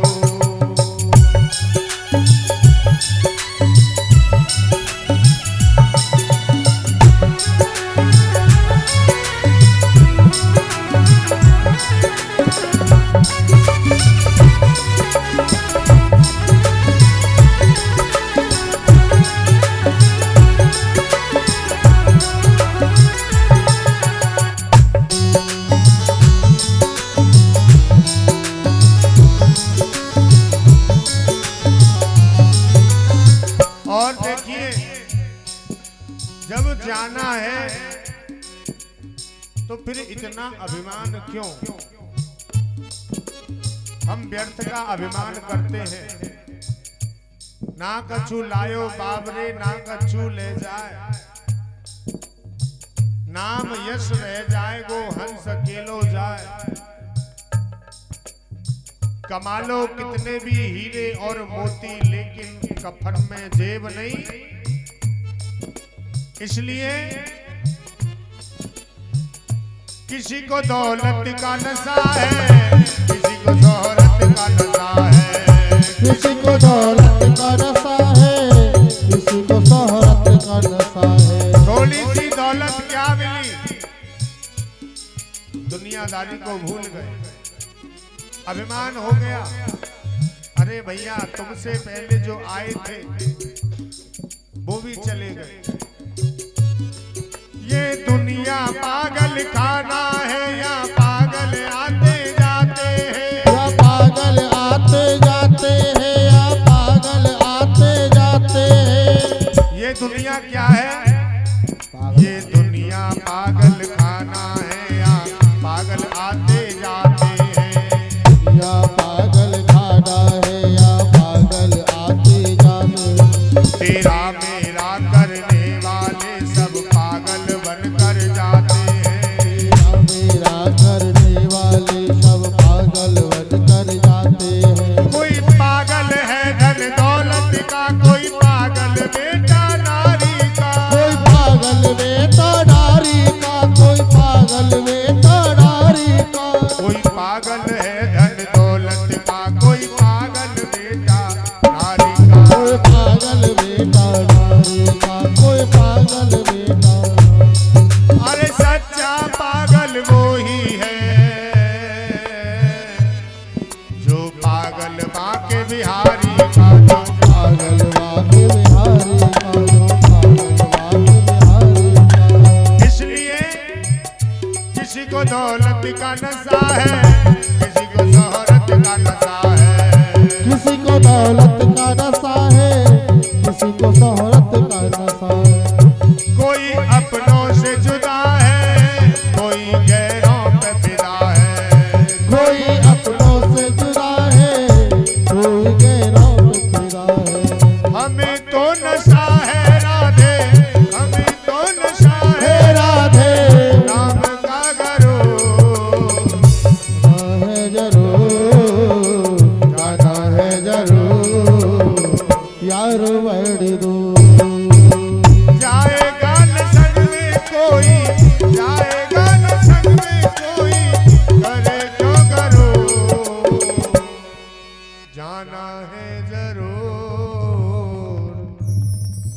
Speaker 2: और देखिए, जब जाना है तो फिर इतना अभिमान क्यों? हम व्यर्थ का अभिमान करते हैं। ना कछु लायो बाबरे, ना कछु ले जाए, नाम यश रह जाए गो हंस अकेलो जाए। कमा लो कितने भी हीरे और मोती, लेकिन कफन में जेब नहीं। इसलिए किसी को दौलत का नशा है, किसी को शोहरत का नशा है,
Speaker 3: किसी को दौलत का नशा है, किसी को शोहरत का नशा है।
Speaker 2: थोड़ी सी दौलत क्या मिली, दुनियादारी को भूल गए, अभिमान हो गया। अरे भैया, तुमसे पहले जो आए थे वो भी चले गए। ये दुनिया पागल खाना है, या पागल आते जाते हैं,
Speaker 3: या पागल आते जाते हैं, या पागल आते जाते हैं।
Speaker 2: ये दुनिया क्या है? ये दुनिया पागल खाना है, या पागल आते जाते हैं,
Speaker 3: या पागल खाना है, या पागल दौलत का नशा है, किसी को शोहरत का नशा है।
Speaker 2: कोई अपनों से जुदा है, कोई गैरों पे फिदा है।
Speaker 3: कोई अपनों से जुदा है, कोई गैरों पे फिदा है।
Speaker 2: हमें तो नशा है राधे, हमें तो नशा है
Speaker 3: हे राधे,
Speaker 2: नाम का गरूर।
Speaker 3: है जरूर, गाना है जरूर, यार बड़ी दूर।
Speaker 2: जाएगा न संग में कोई, जाएगा न संग में कोई, करे क्यों गरूर। जाना है जरूर,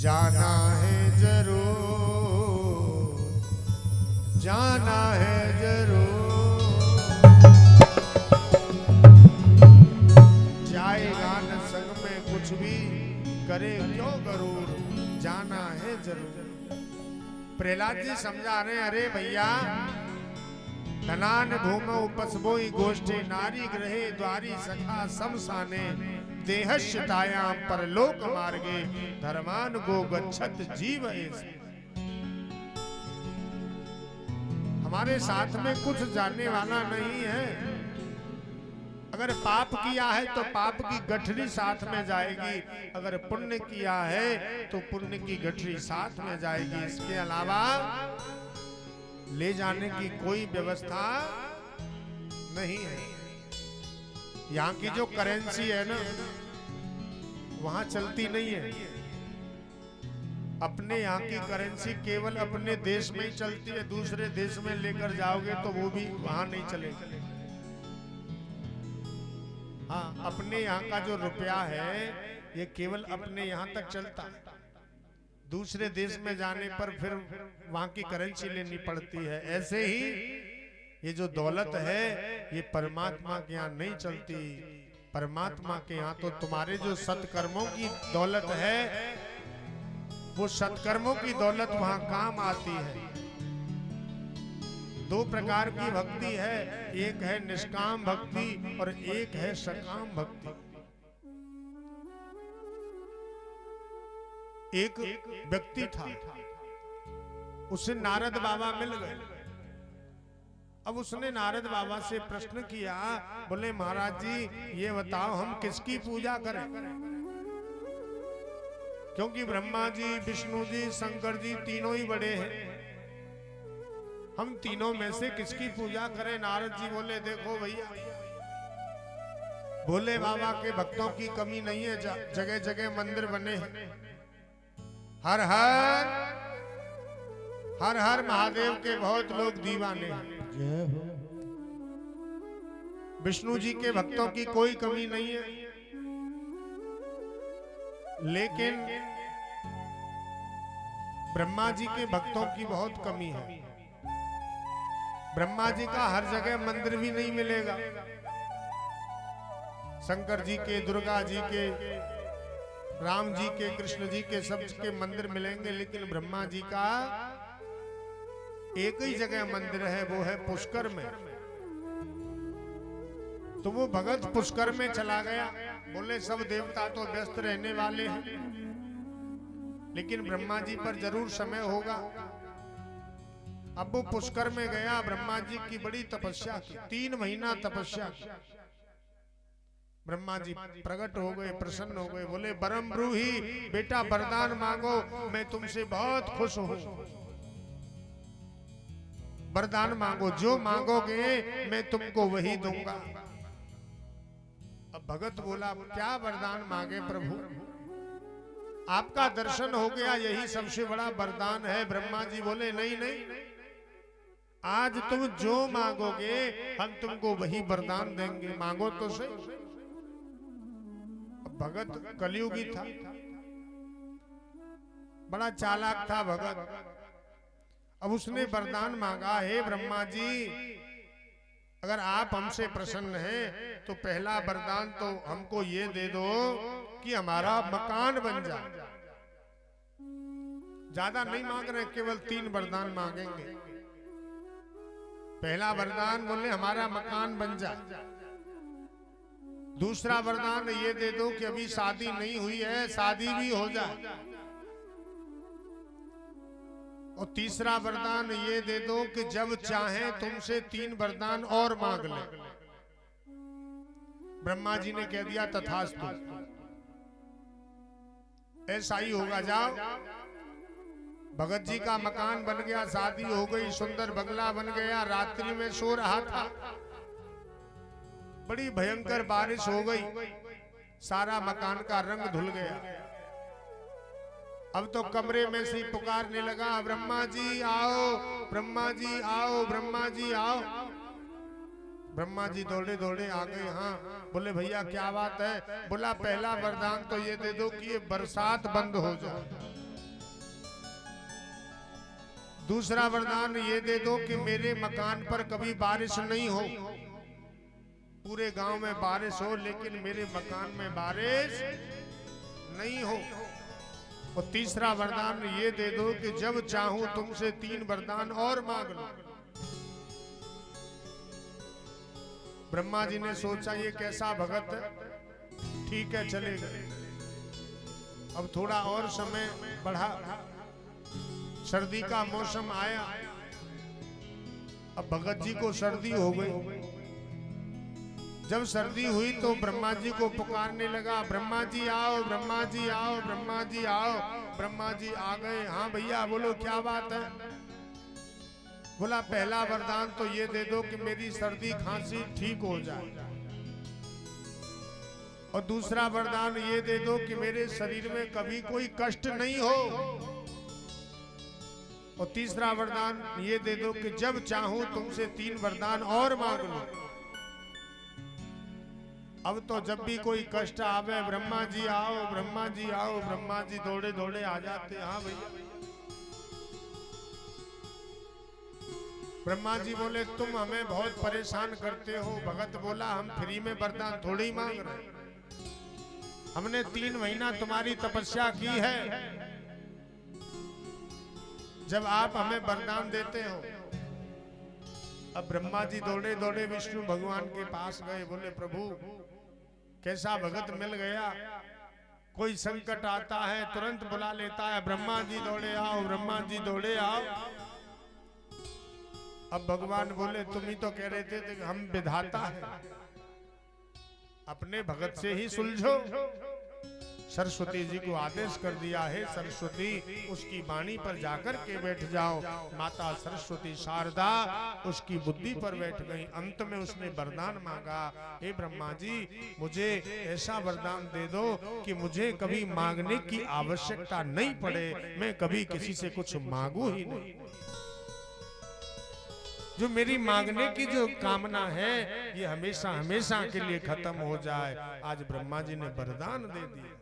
Speaker 2: जाना है जरूर, जाना है जरूर। जाएगा न संग में कुछ भी, करे क्यों गरूर, जाना है जरूर। प्रहलाद जी समझा रहे, अरे भैया, धनान भूमौ उपस्वोई गोष्ठे नारी ग्रहे द्वारी सखा समसाने देहश्यतायां परलोक मार्गे धर्मान गो गच्छत जीव ऐसे। हमारे साथ में कुछ जानने वाला नहीं है। अगर पाप किया है तो पाप की गठरी साथ में जाएगी, अगर पुण्य किया है तो पुण्य की गठरी साथ में जाएगी। इसके अलावा ले जाने की कोई व्यवस्था नहीं है। यहाँ की जो करेंसी है ना, वहां चलती नहीं है। अपने यहाँ की करेंसी केवल अपने देश में ही चलती है, दूसरे देश में लेकर जाओगे तो वो भी वहां नहीं चलेगी। हाँ, अपने यहाँ का जो रुपया है ये केवल अपने यहाँ तक चलता है। दूसरे देश में जाने पर फिर वहां की करेंसी लेनी पड़ती है। ऐसे ही ये जो दौलत है ये परमात्मा के यहाँ नहीं चलती। परमात्मा के यहाँ तो तुम्हारे जो सत्कर्मों की दौलत है, वो सत्कर्मों की दौलत वहां काम आती है। दो प्रकार की भक्ति है, एक है निष्काम भक्ति और एक है सकाम भक्ति। एक व्यक्ति था, उसे नारद बाबा मिल गए। अब उसने नारद बाबा से प्रश्न किया, बोले महाराज जी ये बताओ हम किसकी पूजा करें, क्योंकि ब्रह्मा जी, विष्णु जी, शंकर जी तीनों ही बड़े हैं, हम तीनों में से किसकी पूजा करें। नारद जी बोले देखो भैया, भोले बाबा के भक्तों की कमी नहीं है, जगह जगह मंदिर बने हैं। हर हर हर हर महादेव के बहुत लोग दीवाने हैं।
Speaker 3: जय हो।
Speaker 2: विष्णु जी के भक्तों की कोई कमी नहीं है, लेकिन ब्रह्मा जी के भक्तों की बहुत कमी है। ब्रह्मा जी का हर जगह मंदिर भी नहीं मिलेगा। शंकर जी के, दुर्गा जी के, राम जी के, कृष्ण जी के, सब के मंदिर मिलेंगे, लेकिन ब्रह्मा जी का एक ही जगह मंदिर है, वो है पुष्कर में। तो वो भगत पुष्कर में चला गया। बोले सब देवता तो व्यस्त रहने वाले हैं, लेकिन ब्रह्मा जी पर जरूर समय होगा। अब वो पुष्कर में गया, ब्रह्मा जी की बड़ी तपस्या की, 3 महीना तपस्या की। ब्रह्मा जी प्रकट हो गए, प्रसन्न हो गए, बोले बरम ब्रूही, बेटा वरदान मांगो, मैं तुमसे बहुत खुश हूं। वरदान मांगो, जो मांगोगे मैं तुमको वही दूंगा। अब भगत बोला क्या वरदान मांगे प्रभु, आपका दर्शन हो गया, यही सबसे बड़ा वरदान है। ब्रह्मा जी बोले नहीं नहीं, आज तुम जो मांगोगे हम तुमको वही वरदान देंगे, मांगो तो सही। भगत कलयुगी था, बड़ा चालाक था भगत। अब उसने वरदान मांगा, हे ब्रह्मा जी अगर आप हमसे प्रसन्न हैं तो पहला वरदान तो हमको ये दे दो कि हमारा मकान बन जाए। ज्यादा नहीं मांग रहे, केवल 3 वरदान मांगेंगे। पहला वरदान बोले हमारा मकान बन जाए। दूसरा वरदान ये दे दो कि अभी शादी नहीं हुई है, शादी भी हो जाए। और तीसरा वरदान ये दे दो कि जब चाहे तुमसे 3 वरदान और मांग ले। ब्रह्मा जी ने कह दिया तथास्तु, ऐसा ही होगा। जाओ। भगत जी का मकान बन गया, शादी हो गई, सुंदर बंगला बन गया। रात्रि में सो रहा था, बड़ी भयंकर बारिश हो गई, सारा मकान का रंग धुल गया। अब तो कमरे में से पुकारने लगा, ब्रह्मा जी आओ, ब्रह्मा जी आओ, ब्रह्मा जी आओ। ब्रह्मा जी दौड़े दौड़े आ गए। हाँ, बोले भैया क्या बात है? बोला पहला वरदान तो ये दे दो कि ये बरसात बंद हो जाए। दूसरा वरदान ये दे दो कि मेरे मकान पर कभी बारिश नहीं हो। पूरे गांव में बारिश हो लेकिन मेरे मकान में बारिश नहीं हो। और तीसरा वरदान ये दे दो कि जब चाहूं तुमसे 3 वरदान और मांग लो। ब्रह्मा जी ने सोचा ये कैसा भगत है, ठीक है चलेगा। अब थोड़ा और समय बढ़ा, सर्दी का मौसम आया। अब भगत जी को सर्दी हो गई। जब सर्दी हुई तो ब्रह्मा जी को पुकारने लगा, ब्रह्मा जी आओ, ब्रह्मा जी आओ, ब्रह्मा जी आओ। ब्रह्मा जी आ गए। हाँ भैया बोलो क्या बात है? बोला पहला वरदान तो ये दे दो कि मेरी सर्दी खांसी ठीक हो जाए। और दूसरा वरदान ये दे दो कि मेरे शरीर में कभी कोई कष्ट नहीं हो। और तीसरा वरदान ये दे दो कि जब चाहूं तुमसे 3 वरदान और मांग लो। अब तो जब भी कोई कष्ट आवे, ब्रह्मा जी आओ, ब्रह्मा जी आओ, ब्रह्मा जी दौड़े दौड़े आ जाते। हाँ भैया। ब्रह्मा जी बोले तुम हमें बहुत परेशान करते हो। भगत बोला हम फ्री में वरदान थोड़ी ही मांग रहे, हमने 3 महीना तुम्हारी तपस्या की है। जब आप हमें वरदान देते हो। अब ब्रह्मा जी दौड़े दौड़े विष्णु भगवान के पास गए। बोले प्रभु कैसा भगत मिल गया, कोई संकट आता है तुरंत बुला लेता है। ब्रह्मा जी दौड़े आओ, ब्रह्मा जी दौड़े आओ। अब भगवान बोले तुम ही तो कह रहे थे कि हम विधाता हैं, अपने भगत से ही सुलझो। सरस्वती जी को आदेश कर दिया है, सरस्वती उसकी वाणी पर जाकर के बैठ जाओ। माता सरस्वती शारदा उसकी बुद्धि पर बैठ गई। अंत में उसने वरदान मांगा, हे ब्रह्मा जी मुझे ऐसा वरदान दे दो कि मुझे कभी मांगने की आवश्यकता नहीं पड़े, मैं कभी किसी से कुछ मांगू ही नहीं। जो मेरी मांगने की जो कामना है ये हमेशा हमेशा के लिए खत्म हो जाए। आज ब्रह्मा जी ने वरदान दे दिया।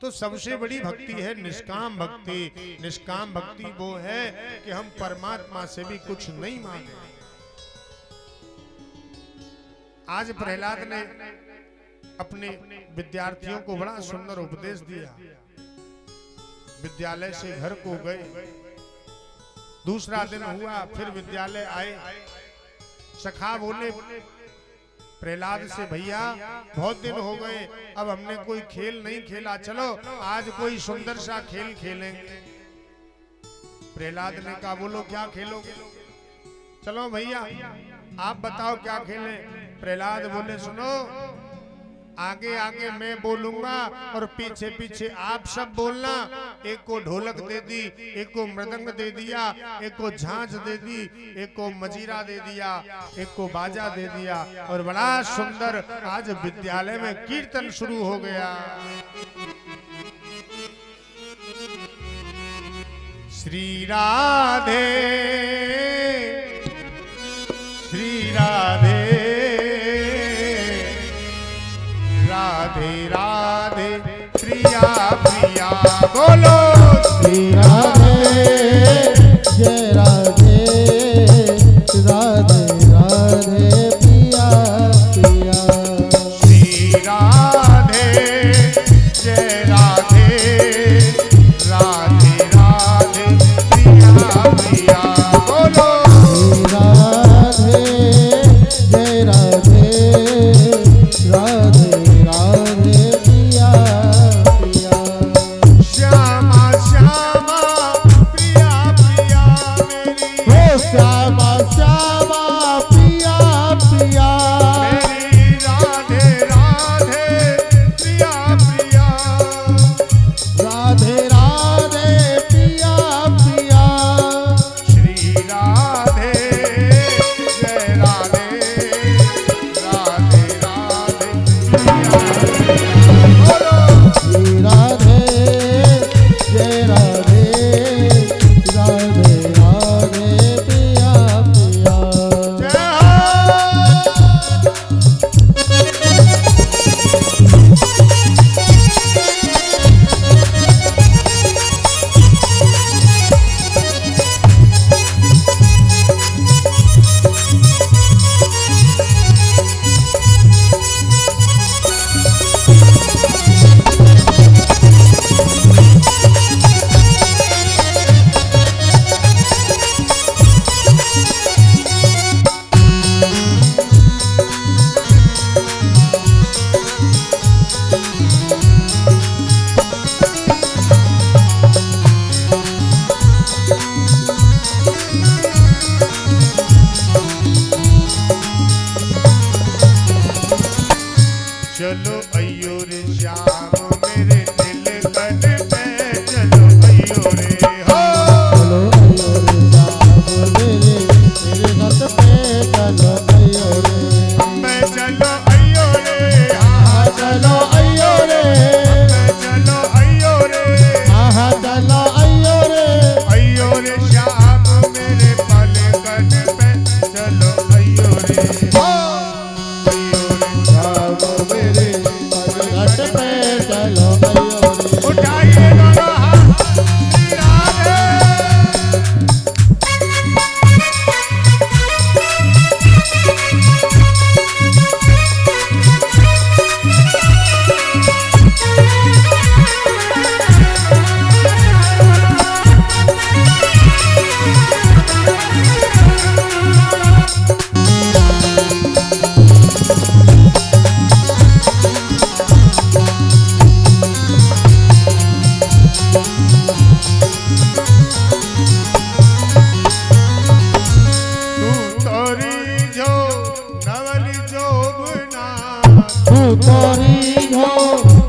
Speaker 2: तो सबसे बड़ी भक्ति है निष्काम भक्ति। निष्काम भक्ति वो है कि हम परमात्मा से भी कुछ नहीं मांगे। आज प्रहलाद ने अपने विद्यार्थियों को बड़ा सुंदर उपदेश दिया। विद्यालय से घर को गए, दूसरा दिन हुआ, फिर विद्यालय आए। सखा बोले प्रहलाद से, भैया बहुत दिन हो गए, अब हमने कोई खेल नहीं खेला, चलो आज कोई सुंदर सा खेल खेलेंगे। प्रहलाद ने कहा बोलो क्या खेलोगे? चलो भैया आप बताओ क्या खेलें। प्रहलाद बोले सुनो, आगे आगे मैं बोलूंगा और पीछे पीछे आप सब बोलना। एक को ढोलक दे दी, एक को मृदंग दे दिया, एक को झांझ दे दी, एक को मजीरा दे दिया, एक को बाजा दे दिया। और बड़ा सुंदर आज विद्यालय में कीर्तन शुरू हो गया। श्री राधे श्री राधे राधे राधे प्रिया प्रिया। बोलो
Speaker 3: श्री राधे जय राधे राधे राधे प्रिया प्रिया।
Speaker 2: श्री राधे जय राधे राधे राधे प्रिया प्रिया। बोलो
Speaker 3: श्री राधे जय राधे घाट पे चलो मयूरी।
Speaker 2: उठाइए दोनों हाथ श्री राधे।
Speaker 3: तोरी जो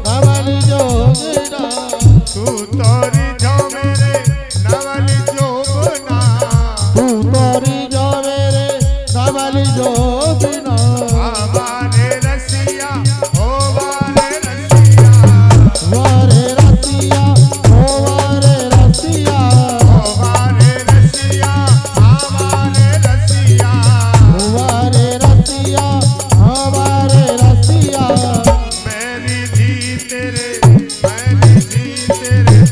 Speaker 3: नवल जोगना,
Speaker 2: तू तोरी जो मेरे नवल जोगना,
Speaker 3: तू तोरी जो मेरे नवल जोगना।
Speaker 2: वारे रसिया ओ वारे रसिया,
Speaker 3: वारे रसिया ओ वारे रसिया,
Speaker 2: ओ वारे रसिया वारे रसिया,
Speaker 3: वारे रसिया हमारे रसिया।
Speaker 2: मेरी जी तेरे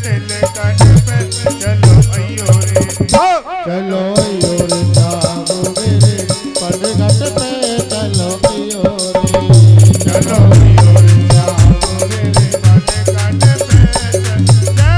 Speaker 2: दिल कट पे चलो अयो रे।
Speaker 3: चलो योर श्याम मेरे पनघट पे चलो योरे।
Speaker 2: चलो योर श्याम मेरे पनघट पे जय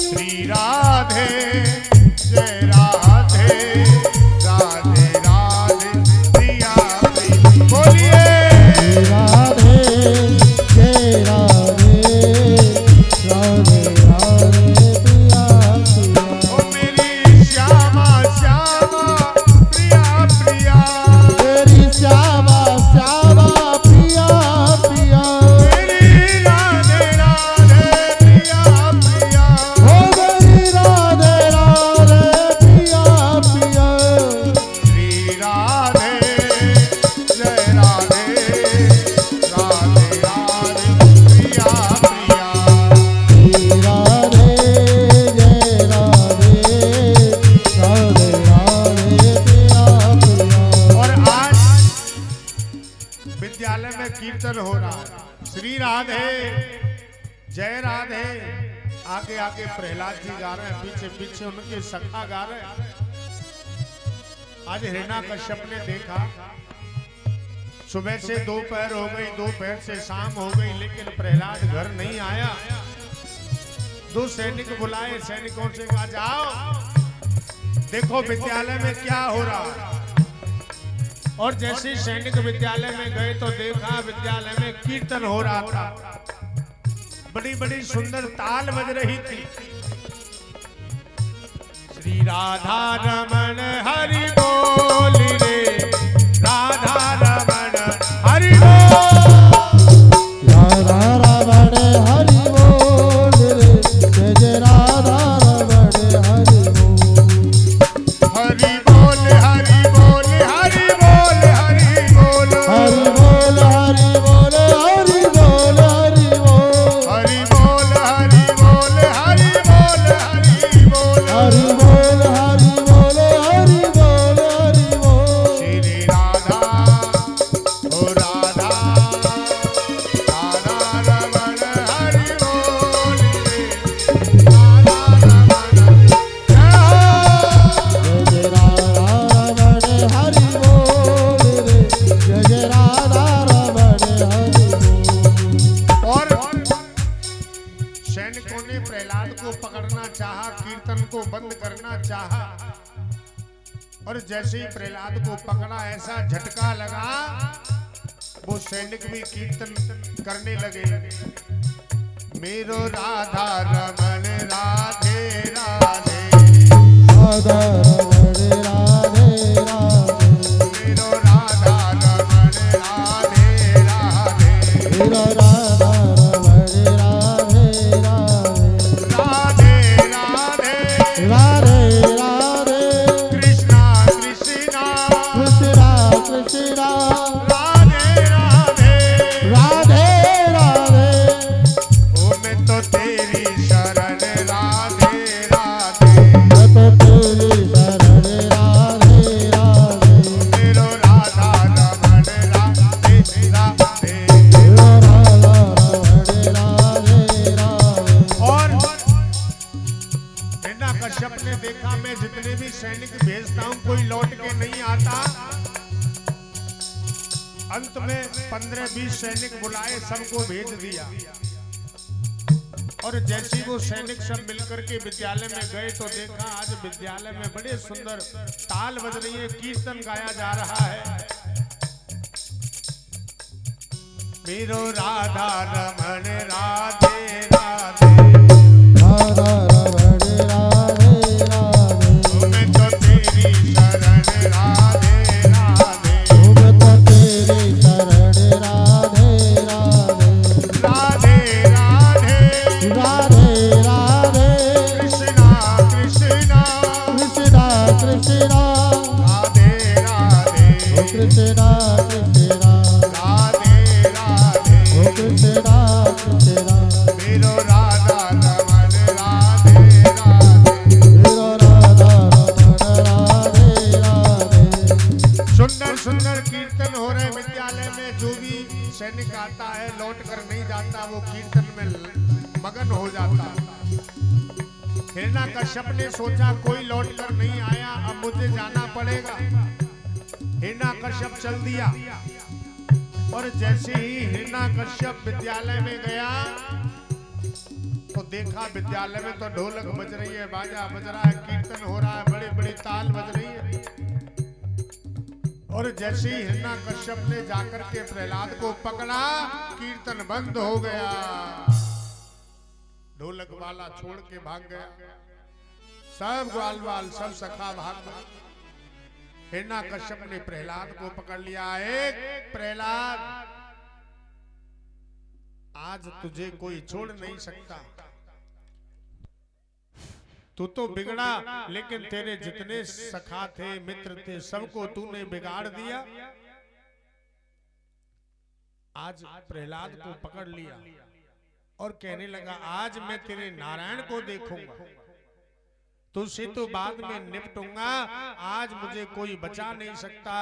Speaker 2: श्री राधे जय राधे राधे राधे प्रिया प्रिया। बोलिए
Speaker 3: राधे जय राधे राधे राधे प्रिया प्रिया।
Speaker 2: ओ मेरी श्यामा श्यामा प्रिया प्रिया,
Speaker 3: तेरी श्यामा श्यामा प्रिया प्रिया।
Speaker 2: मेरी राधे राधे प्रिया प्रिया।
Speaker 3: ओ मेरी राधे राधे प्रिया प्रिया।
Speaker 2: श्री राधे जय राधे राधे राधे प्रिया प्रिया।
Speaker 3: श्री राधे जय राधे राधे राधे प्रिया प्रिया।
Speaker 2: और आज विद्यालय में कीर्तन हो रहा है। श्री राधे जय राधे, आगे आगे प्रहलाद जी गा रहे हैं, पीछे पीछे उनके सखा गा रहे हैं। आज हिरण्याकश्यप ने देखा सुबह से दोपहर हो गई, दोपहर से शाम हो गई, लेकिन प्रहलाद घर नहीं आया। दो सैनिक बुलाए, सैनिकों से कहा जाओ देखो विद्यालय में क्या हो रहा है। और जैसे ही सैनिक विद्यालय में गए तो देखा विद्यालय में कीर्तन हो रहा था। बड़ी बड़ी सुंदर ताल बज रही थी। श्री राधा रमण हरि बोल रे, राधा रमण हरि बोल।
Speaker 3: राधा रमण हरि बोल रे, जय जय राधा रमण हरि बोल।
Speaker 2: हरि बोल हरि बोल हरि बोल हरि बोल,
Speaker 3: हरि बोल हरि बोल हरि बोल हरि बोल।
Speaker 2: हरि बोल हरि बोल हरि बोल हरि बोल।
Speaker 3: हरि बोल हरि बोल हरि बोल हरि बोल।
Speaker 2: श्री राधा ओ राधा राधा रमण हरि बोल रे, राधा रमण जय हो।
Speaker 3: जय जय राधा रमण हरि बोल रे, जय जय राधा रमण हरि बोल।
Speaker 2: और सैनिकों ने प्रहलाद को पकड़ना चाहा, कीर्तन को बंद करना चाहा। और जैसे ही प्रहलाद को पकड़ा ऐसा झटका लगा, वो सैनिक भी कीर्तन करने लगे। मेरो राधा रमण राधे राधे,
Speaker 3: राधा रमण राधे राधे।
Speaker 2: था। अंत में 15-20 सैनिक बुलाए, सबको भेज दिया। और जैसे ही वो सैनिक सब मिलकर के विद्यालय में गए तो देखा आज विद्यालय में बड़े सुंदर ताल बज रही है, कीर्तन गाया जा रहा है। मेरो राधा रमण राधे राधे,
Speaker 3: राधा रमण राधे राधे,
Speaker 2: मैं तो तेरी शरण राधे राधे,
Speaker 3: मैं तो तेरी शरण राधे राधे,
Speaker 2: राधे राधे
Speaker 3: राधे राधे,
Speaker 2: कृष्णा कृष्णा
Speaker 3: कृष्णा कृष्णा,
Speaker 2: राधे राधे
Speaker 3: ओ कृष्णा कृष्णा,
Speaker 2: राधे राधे
Speaker 3: ओ कृष्णा कृष्णा,
Speaker 2: मेरो राधा रमण राधे राधे।
Speaker 3: मेरो राधा रमण राधे राधे।
Speaker 2: सुंदर सुंदर कीर्तन हो रहे विद्यालय में। जो भी सैनिक आता है लौट कर नहीं जाता, वो कीर्तन में मगन हो जाता। हिरण्याकश्यप ने सोचा कोई लौट कर नहीं आया, अब मुझे जाना पड़ेगा। हिरण्याकश्यप चल दिया। और जैसे ही हिरण्याकश्यप विद्यालय में गया तो देखा विद्यालय में तो ढोलक बज रही है, बाजा बज रहा है, कीर्तन हो रहा है, बड़ी बड़ी ताल बज रही है। और जैसे ही हिरण्याकश्यप ने जाकर के प्रहलाद को पकड़ा, कीर्तन बंद हो गया। ढोलक वाला छोड़ के भाग गया, सब ग्वाल बाल सब सखा भाग गए। हिरण्याकश्यप ने प्रहलाद को पकड़ लिया। एक प्रहलाद, आज तुझे कोई छोड़ नहीं सकता। तू तो बिगड़ा, लेकिन तेरे जितने सखा थे, मित्र थे, सबको तूने बिगाड़ दिया। आज प्रहलाद को पकड़ लिया और कहने लगा आज मैं तेरे नारायण को देखूंगा, तुझसे तो बाद में निपटूंगा। आज मुझे कोई बचा नहीं सकता,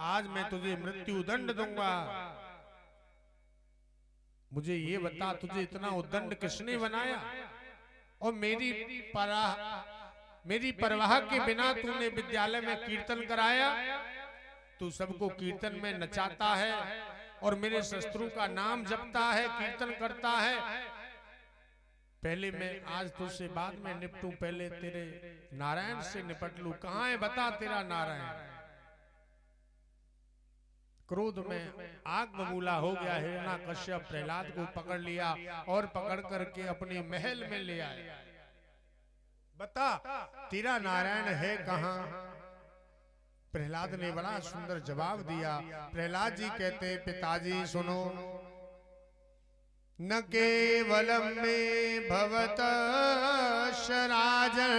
Speaker 2: आज मैं तुझे मृत्यु दंड दूंगा। मुझे ये बता, तुझे इतना उद्दंड किसने बनाया? और मेरी परवाह के बिना तूने विद्यालय में कीर्तन कराया। तू सबको कीर्तन में नचाता है और मेरे शत्रु का नाम जपता है, कीर्तन करता है। पहले मैं आज तुझसे बाद में निपटूं, पहले तेरे नारायण से निपट लूं। कहां है बता तेरा नारायण? क्रोध में आग बबूला हो गया। हिरण्याकश्यप प्रहलाद को पकड़ लिया और पकड़ करके अपने महल में ले आए। बता तेरा नारायण है कहां? प्रहलाद ने बड़ा सुंदर जवाब दिया। प्रहलाद जी कहते पिताजी सुनो, न केवलम में भवत शराजन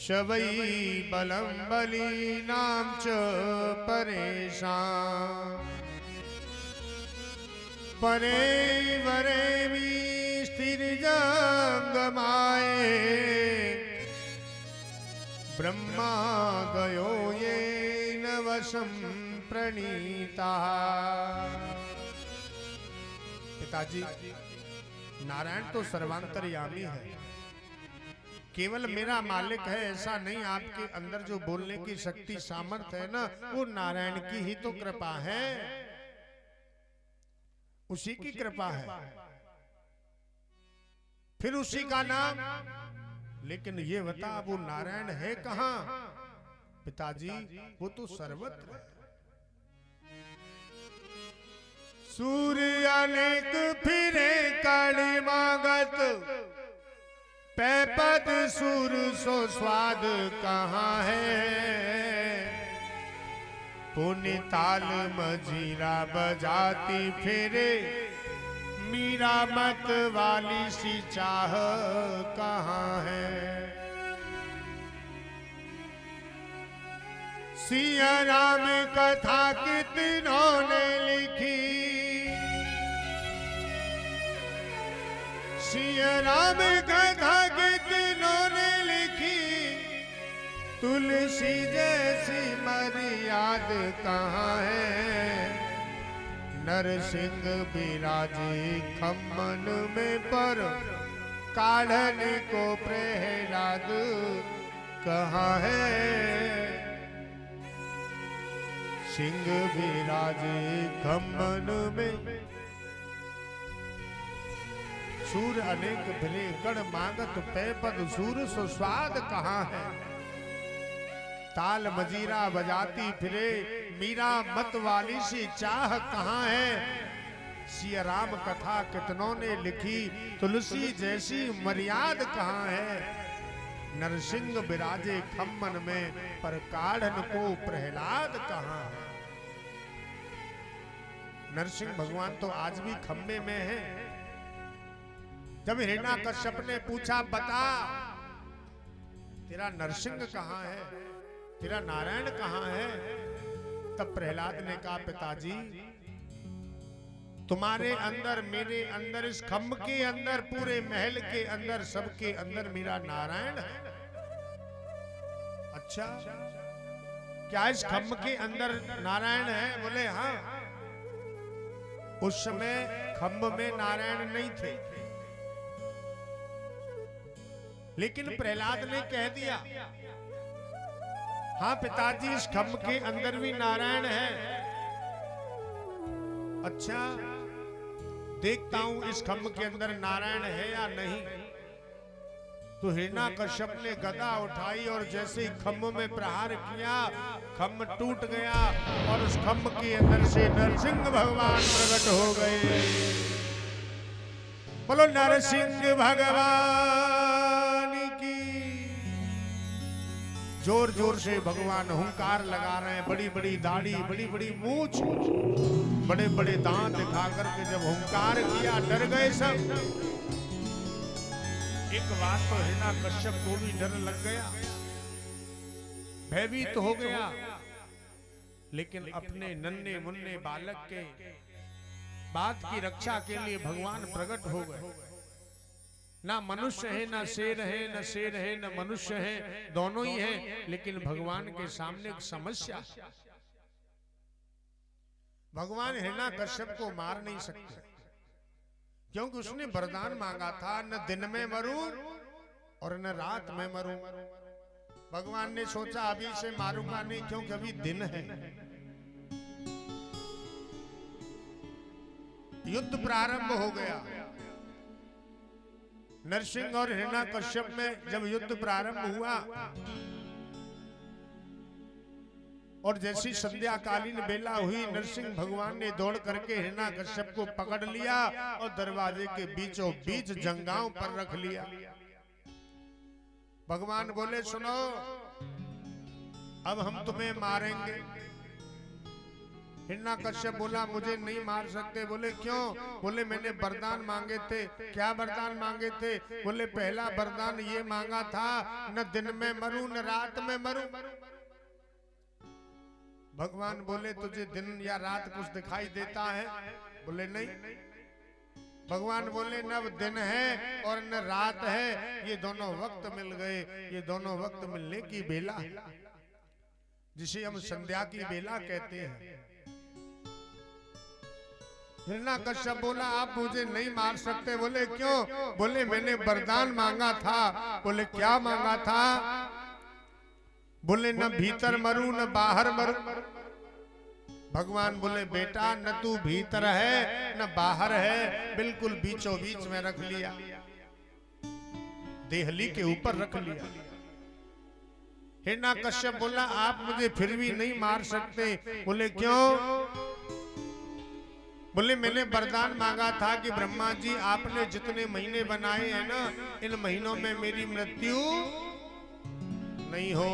Speaker 2: शवई बलम बली नाम च परेशान परे वरे भी स्थिर जंगमाए ब्रह्मा गयो ये नवशम प्रणीता। पिताजी नारायण तो सर्वांतर्यामी है, केवल मेरा मालिक है ऐसा नहीं। आपके अंदर जो बोलने की शक्ति सामर्थ्य है ना, वो नारायण की ही तो कृपा है, उसी की कृपा है, फिर उसी का नाम। लेकिन ये बता वो नारायण है कहां? पिताजी वो तो सर्वत्र है। सूर्य अनेक फिरे कड़ी मागत पैपद सुर सो स्वाद कहाँ है। पुनि ताल मजीरा बजाती फिरे मीरा मत वाली सी चाह कहाँ है। सिया राम कथा कितनों ने लिखी, सिया राम कथा कितनों ने लिखी, तुलसी जैसी मर्याद कहाँ है। नरसिंह बिराजे खम्मन में पर काढ़ने को प्रहलाद कहाँ है सिंह विराजे खम्मन में सूर अनेक भिले गण मांगत पे पद सूर सो स्वाद कहाँ है ताल मजीरा बजाती फिरे मीरा मत वाली सी चाह कहाँ है सिया राम कथा कितनों ने लिखी तुलसी जैसी मर्याद कहाँ है नरसिंह विराजे खम्मन में पर काढ़न को प्रहलाद कहाँ है। नरसिंह भगवान तो आज भी खम्बे में है। जब हिरण्याकश्यप ने पूछा बता तेरा नरसिंह कहाँ है तेरा नारायण कहाँ है तब प्रहलाद ने कहा पिताजी तुम्हारे अंदर मेरे अंदर इस खम्ब के अंदर पूरे महल के अंदर सबके अंदर मेरा नारायण है। अच्छा क्या इस खम्ब के अंदर नारायण है बोले हाँ। उस समय खम्ब में नारायण नहीं थे लेकिन प्रहलाद ने कह दिया हाँ पिताजी इस खम्ब के अंदर भी नारायण है। अच्छा देखता हूं इस खम्ब के अंदर नारायण है या नहीं। तो हिरण्याकश्यप ने गदा उठाई और जैसे ही खम्ब में प्रहार किया खम्ब टूट गया और उस खम्ब के अंदर से नरसिंह भगवान प्रकट हो गए। बोलो नरसिंह भगवान की। जोर जोर से भगवान हुंकार लगा रहे हैं। बड़ी बड़ी दाढ़ी बड़ी बड़ी मूंछ बड़े बड़े दांत दिखा करके जब हुंकार किया डर गए सब। एक बात तो हिरण्याकश्यप को भी डर लग गया भयभीत हो गया लेकिन अपने नन्हे मुन्ने बालक के बात की रक्षा के लिए भगवान प्रकट हो गए। ना मनुष्य है ना शेर है न शेर है न मनुष्य है दोनों ही हैं लेकिन भगवान के सामने एक समस्या। भगवान हिरण्याकश्यप को मार नहीं सकते क्योंकि उसने वरदान मांगा था न दिन में मरूं और न रात में मरूं। भगवान ने सोचा अभी से मारूंगा नहीं क्योंकि अभी दिन है। युद्ध प्रारंभ हो गया। नरसिंह और हिरण्याकश्यप में जब युद्ध प्रारंभ हुआ और जैसी संध्याकालीन बेला हुई नरसिंह भगवान ने दौड़ करके हिरण्याकश्यप को पकड़ लिया और दरवाजे के बीचों बीच जंगाओं पर रख लिया। भगवान बोले सुनो अब हम तुम्हें मारेंगे। हिरण्याकश्यप बोला मुझे नहीं मार सकते। बोले क्यों? बोले मैंने वरदान मांगे थे। क्या वरदान मांगे थे? बोले पहला वरदान ये मांगा था न दिन में मरूं न रात में मरूं। भगवान बोले तुझे दिन या रात कुछ दिखाई देता है? बोले नहीं। भगवान बोले न दिन है और न रात है ये दोनों वक्त मिल गए। ये दोनों वक्त मिलने की बेला जिसे हम संध्या की बेला कहते हैं। हिरण्याकश्यप बोला आप मुझे नहीं मार सकते। बोले क्यों? बोले मैंने वरदान मांगा था। बोले क्या मांगा था? बोले न भीतर मरूं न बाहर मरूं। भगवान बोले बेटा न तू भीतर है न बाहर है बिल्कुल बीचों बीच में रख लिया। देहली के ऊपर रख लिया। हिरण्याकश्यप बोला आप मुझे फिर भी नहीं मार सकते। बोले क्यों? बोले मैंने वरदान मांगा था कि ब्रह्मा जी आपने जितने महीने बनाए हैं ना इन महीनों में मेरी मृत्यु नहीं हो।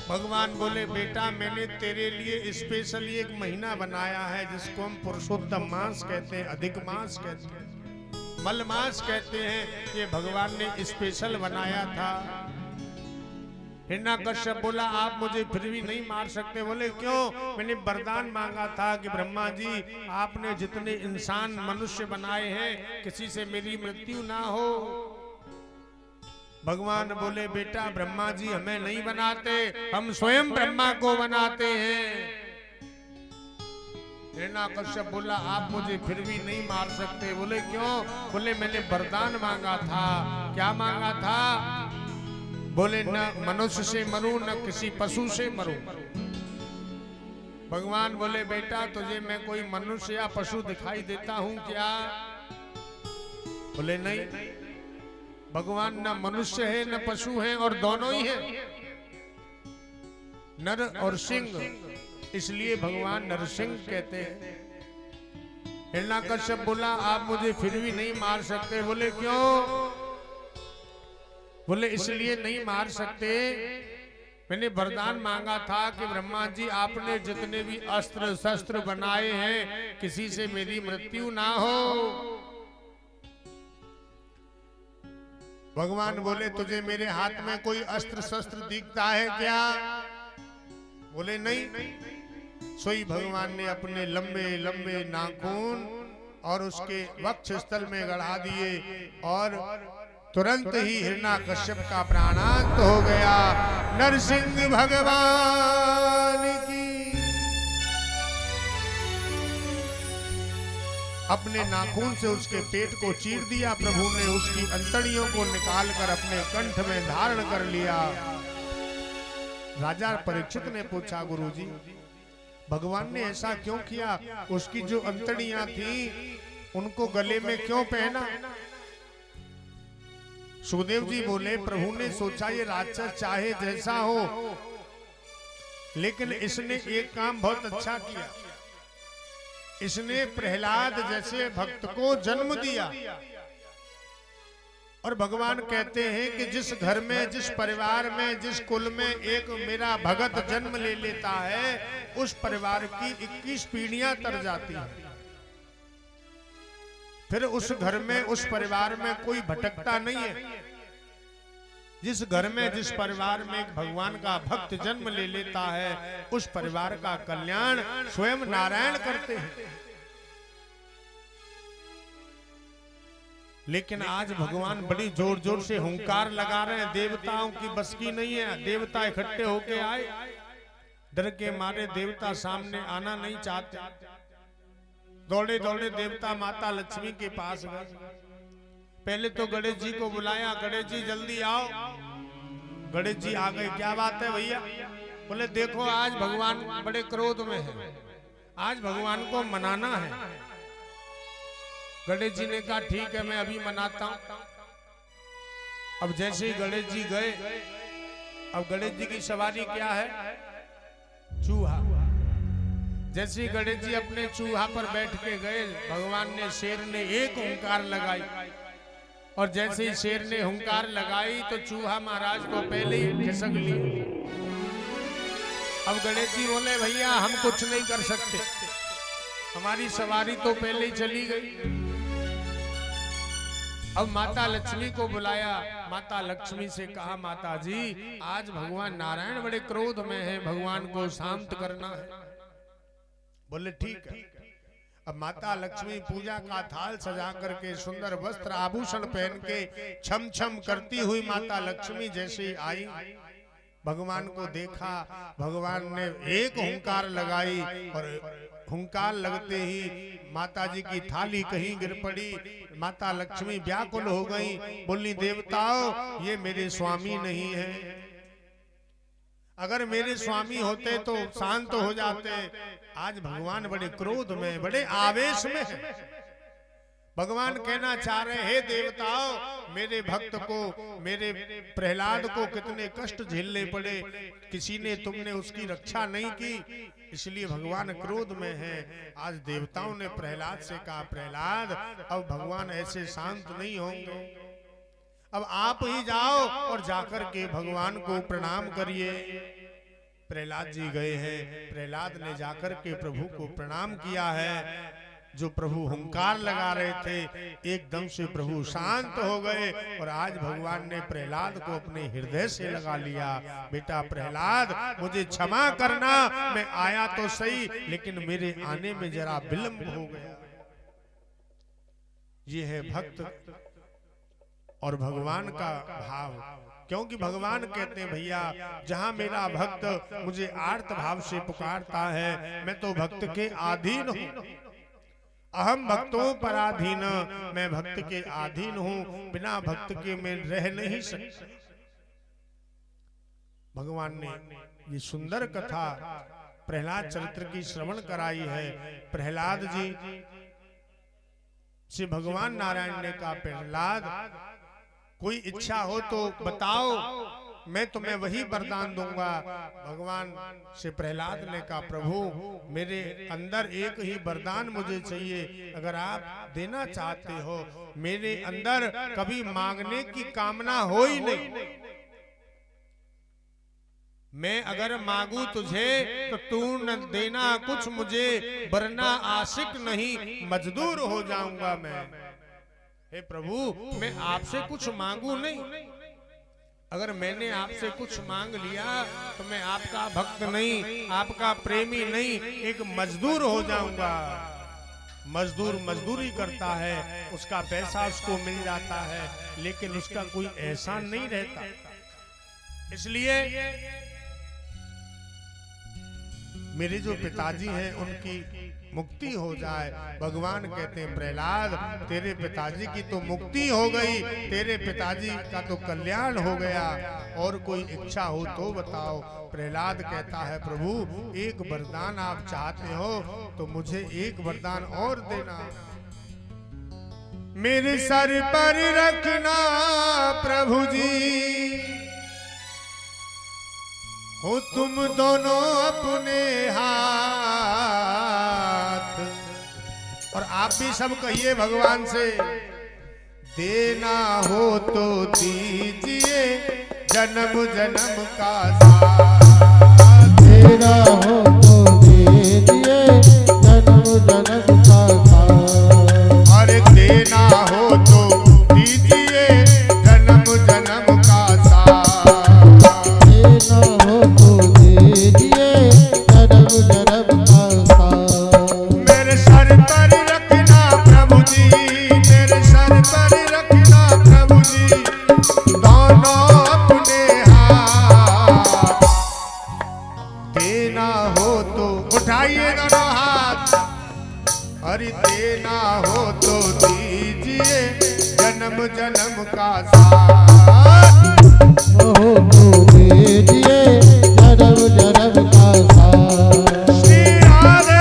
Speaker 2: भगवान बोले बेटा मैंने तेरे लिए स्पेशली एक महीना बनाया है जिसको हम पुरुषोत्तम मास कहते हैं, अधिक मास कहते हैं, मल मास कहते हैं। ये भगवान ने स्पेशल बनाया था। हिरण्याकश्यप बोला आप मुझे फिर भी नहीं मार सकते। बोले क्यों? मैंने वरदान मांगा था कि ब्रह्मा जी आपने जितने इंसान मनुष्य बनाए हैं किसी से मेरी मृत्यु ना हो। भगवान बोले बेटा ब्रह्मा जी हमें नहीं बनाते, हम स्वयं ब्रह्मा को बनाते हैं। हिरण्याकश्यप बोला आप मुझे फिर भी नहीं मार सकते। बोले क्यों? बोले मैंने वरदान मांगा था। क्या मांगा था? बोले न मनुष्य से मरूं न किसी पशु से मरूं। भगवान बोले बेटा तुझे मैं कोई मनुष्य या पशु दिखाई देता हूं क्या? बोले नहीं, भगवान न मनुष्य है न पशु है और दोनों ही है, नर और सिंह, इसलिए भगवान नरसिंह कहते हैं। हिरण्याकश्यप बोला आप मुझे फिर भी नहीं मार सकते। बोले क्यों? बोले इसलिए नहीं मार सकते, मैंने वरदान मांगा था कि ब्रह्मा जी आपने जितने भी अस्त्र शस्त्र बनाए हैं किसी से मेरी मृत्यु ना हो। भगवान बोले तुझे मेरे हाथ में कोई अस्त्र शस्त्र दिखता है क्या? बोले नहीं। सोई भगवान ने अपने लंबे लंबे नाखून और उसके वक्ष स्थल में गड़ा दिए और तुरंत ही हिरण्याकश्यप का प्राणांत हो गया। नरसिंह भगवान की। अपने नाखून से उसके पेट को चीर दिया। प्रभु ने उसकी अंतड़ियों को निकालकर अपने कंठ में धारण कर लिया। राजा परीक्षित ने पूछा गुरुजी भगवान ने ऐसा क्यों किया? उसकी जो अंतड़ियां थी उनको गले में क्यों पहना? सुखदेव जी बोले प्रभु ने सोचा ये राक्षस चाहे जैसा हो, लेकिन इसने एक काम बहुत अच्छा किया। इसने प्रहलाद जैसे भक्त को जन्म दिया। और भगवान कहते हैं कि जिस घर में, जिस परिवार में, जिस कुल में एक मेरा भगत जन्म ले लेता है उस परिवार की 21 पीढ़ियां तर जाती हैं। फिर उस घर में, उस परिवार में कोई भटकता नहीं है। जिस घर में, जिस परिवार में एक भगवान का भक्त जन्म ले लेता है उस परिवार का कल्याण स्वयं नारायण करते हैं। लेकिन आज भगवान बड़ी जोर जोर से हुंकार लगा रहे हैं, देवताओं की बस की नहीं है। देवता इकट्ठे होके आए, डर के मारे देवता सामने आना नहीं चाहते। दौड़े दौड़े देवता माता लक्ष्मी के पास गए। पहले तो गणेश जी को बुलाया, गणेश जी जल्दी आओ। गणेश जी आ गए। क्या बात है भैया? बोले देखो आज भगवान बड़े क्रोध में है, आज भगवान को मनाना है। गणेश जी ने कहा ठीक है मैं अभी मनाता हूं। अब जैसे ही गणेश जी गए, अब गणेश जी की सवारी क्या है? चूहा। जैसे ही गणेश जी अपने चूहा पर बैठ के गए, भगवान ने, शेर ने एक हुंकार लगाई। और जैसे ही शेर ने हुंकार लगाई तो चूहा महाराज को पहले ही खिसक लिया। अब गणेश जी बोले भैया हम कुछ नहीं कर सकते, हमारी सवारी तो पहले ही चली गई। अब माता लक्ष्मी को बुलाया। माता लक्ष्मी से कहा माता जी आज भगवान नारायण बड़े क्रोध में हैं, भगवान को शांत करना है। बोले ठीक है। अब माता लक्ष्मी पूजा का थाल सजा करके सुंदर वस्त्र आभूषण पहन के छम छम करती हुई माता लक्ष्मी जैसे आई, भगवान को देखा। भगवान ने एक हुंकार लगाई और हुंकार लगते ही माता जी की थाली कहीं गिर पड़ी। माता लक्ष्मी व्याकुल हो गई, बोली देवताओं ये मेरे स्वामी नहीं है, अगर मेरे स्वामी होते तो शांत हो जाते। आज भगवान बड़े क्रोध में, बड़े आवेश में है। भगवान कहना चाह रहे हे देवताओं मेरे भक्त को, मेरे प्रहलाद को कितने कष्ट झेलने पड़े, किसी ने, तुमने उसकी रक्षा नहीं की, इसलिए भगवान क्रोध में है। आज देवताओं ने प्रहलाद से कहा प्रहलाद अब भगवान ऐसे शांत नहीं होंगे, अब आप ही जाओ और जाकर के भगवान को प्रणाम करिए। प्रहलाद जी गए हैं। प्रहलाद ने जाकर के प्रभु को प्रणाम किया है। जो प्रभु हुंकार लगा रहे थे एकदम से प्रभु शांत हो गए और आज भगवान ने प्रहलाद को अपने हृदय से लगा लिया। बेटा प्रहलाद मुझे क्षमा करना, मैं आया तो सही लेकिन मेरे आने में जरा विलंब हो गया। ये है भक्त और भगवान का भाव। क्योंकि भगवान कहते हैं भैया जहां मेरा भक्त मुझे आर्त भाव से पुकारता है मैं तो भक्त के अधीन हूं। अहम भक्तों पराधीन, मैं भक्त के अधीन हूं, बिना भक्त के मैं रह नहीं सकता। भगवान ने ये सुंदर कथा प्रहलाद चरित्र की श्रवण कराई है। प्रहलाद जी से भगवान नारायण ने कहा, प्रहलाद कोई इच्छा हो तो बताओ, मैं तुम्हें वही वरदान दूंगा। भगवान से प्रहलाद ने कहा, प्रभु मेरे अंदर एक ही वरदान मुझे चाहिए, अगर आप देना चाहते हो। मेरे अंदर कभी मांगने की कामना हो ही नहीं। मैं अगर मांगू तुझे तो तू न देना कुछ मुझे, वरना आशिक नहीं मजदूर हो जाऊंगा मैं। हे प्रभु मैं आपसे कुछ मांगू नहीं, अगर मैंने आपसे कुछ मांग लिया तो मैं आपका भक्त नहीं, आपका प्रेमी नहीं, एक मजदूर हो जाऊंगा। मजदूर मजदूरी करता है, उसका पैसा उसको मिल जाता है, लेकिन उसका कोई एहसान नहीं रहता। इसलिए मेरे जो पिताजी हैं उनकी मुक्ति हो जाए। भगवान कहते हैं, प्रहलाद तेरे पिताजी की तो मुक्ति हो गई, तेरे पिताजी का तो कल्याण हो गया, और कोई इच्छा हो तो बताओ। प्रहलाद कहता है, प्रभु एक वरदान आप चाहते हो तो मुझे एक वरदान और देना। मेरे सर पर रखना प्रभु जी हो तुम दोनों अपने हाथ, और आप भी सब कहिए भगवान से, देना हो तो दीजिए जन्म जन्म का साथ।
Speaker 3: देना हो तो दीजिए जन्म जन्म का साथ।
Speaker 2: और देना हो तो दीजिए जन्म जन्म का साथ।
Speaker 3: देना हो तो दीजिए जन्म जन्म का साथ।
Speaker 2: मेरे सर पर रखना प्रभु जी, मेरे सर पर रखना प्रभु जी, दोनों अपने हाथ। देना हो तो उठाइए दोनों हाथ, अरे देना हो तो दीजिए जन्म जन्म का साथ।
Speaker 3: हो तो दीजिए जन्म जन्म का साथ।
Speaker 2: श्री राधे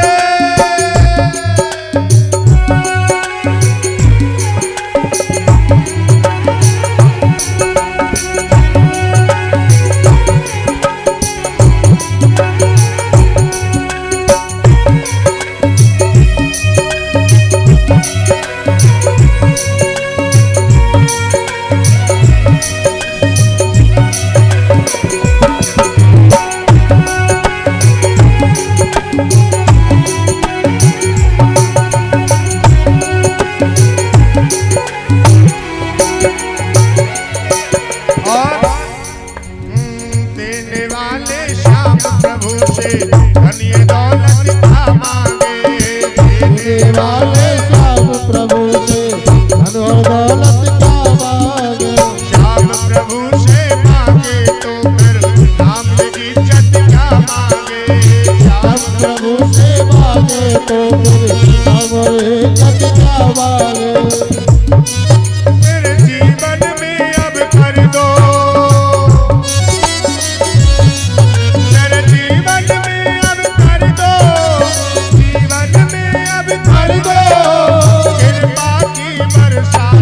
Speaker 2: मेरे जीवन में अब कर दो, मेरे जीवन में अब कर दो, जीवन में अब कर दो कृपा की बरसात।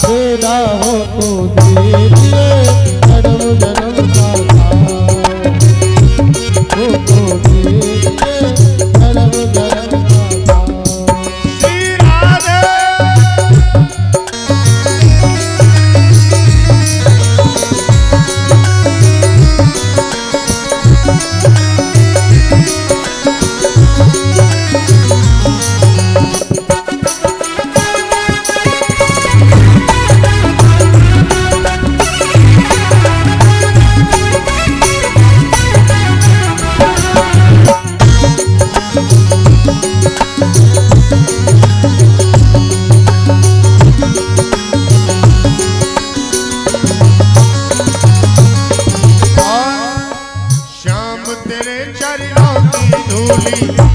Speaker 3: देना हो तो दीजिए जन्म जन्म का साथ। हो तो दीजिए जन्म जन्म का साथ।
Speaker 2: श्री राधे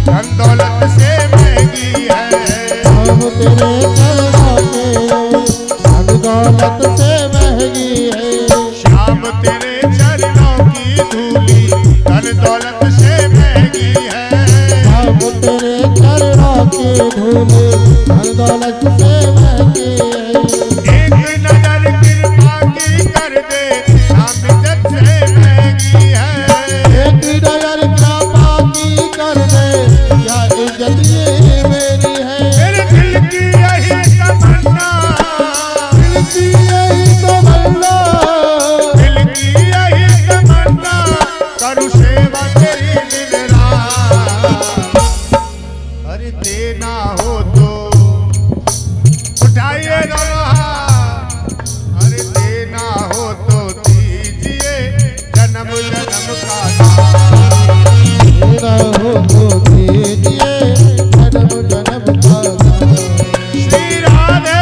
Speaker 2: धन दौलत से महंगी है।
Speaker 3: हम तेरे चरणों में धन दौलत से महंगी है।
Speaker 2: श्याम तेरे चरणों दौलत से महंगी है।
Speaker 3: अब तेरे चरणों की धूल धन दौलत से महंगी है।
Speaker 2: एक नजर कृपा की कर दे नाम इज्जत से महंगी है।
Speaker 3: एक नजर कृपा की कर दे या इज्जत ये मेरी है।
Speaker 2: मेरे दिल की यही तमन्ना,
Speaker 3: दिल की यही तमन्ना,
Speaker 2: दिल की यही तमन्ना, करूं सेवा तेरी दिन रात। अरे देना हो तो उठाइए दोनों हाथ, अरे देना हो तो दीजिए जन्म जन्म का दान।
Speaker 3: तेरा हो तो दीजिए जन्म जन्म का दान।
Speaker 2: श्री राधे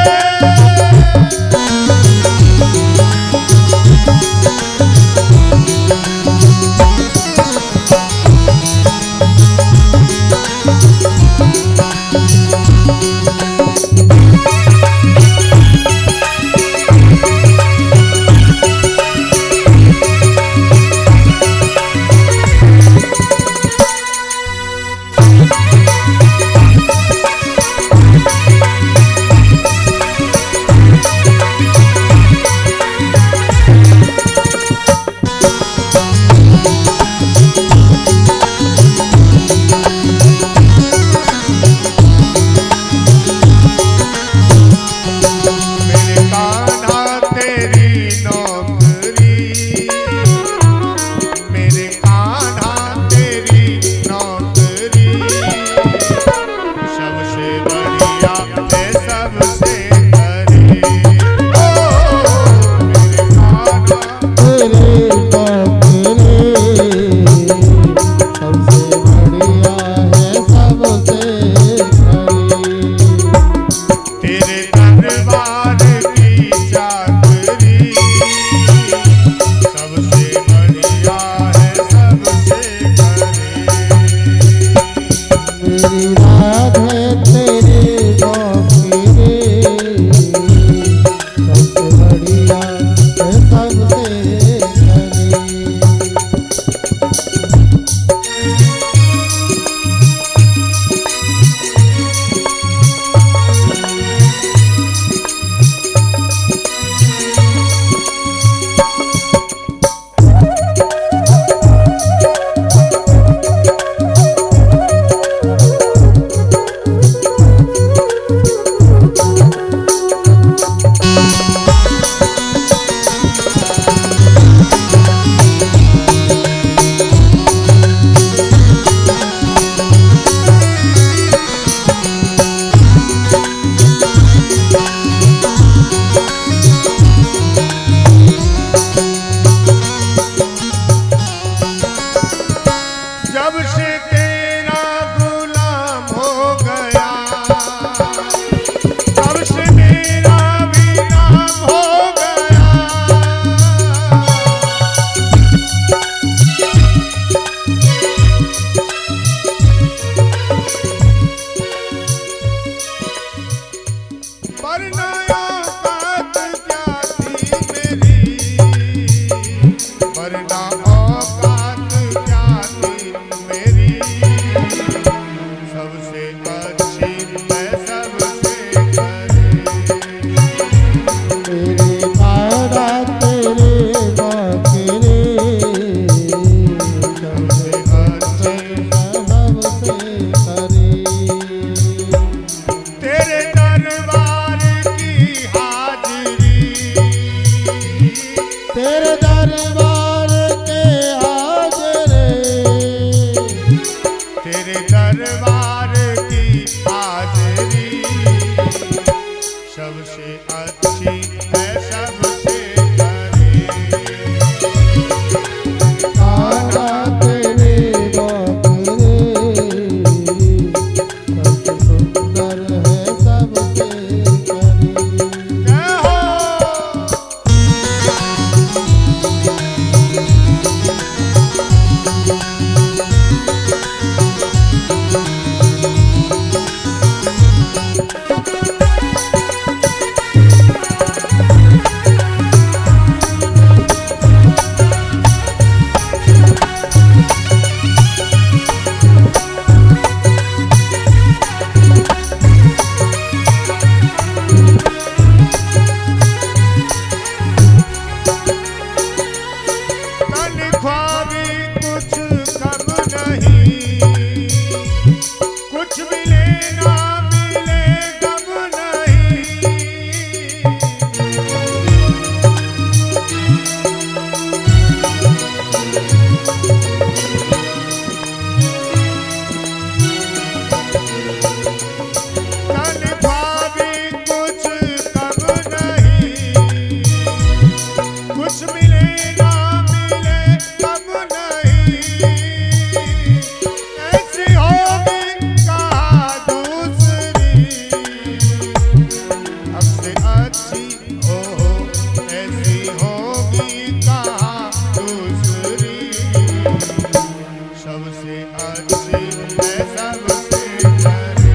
Speaker 2: सबसे अच्छी है सबसे प्यारी।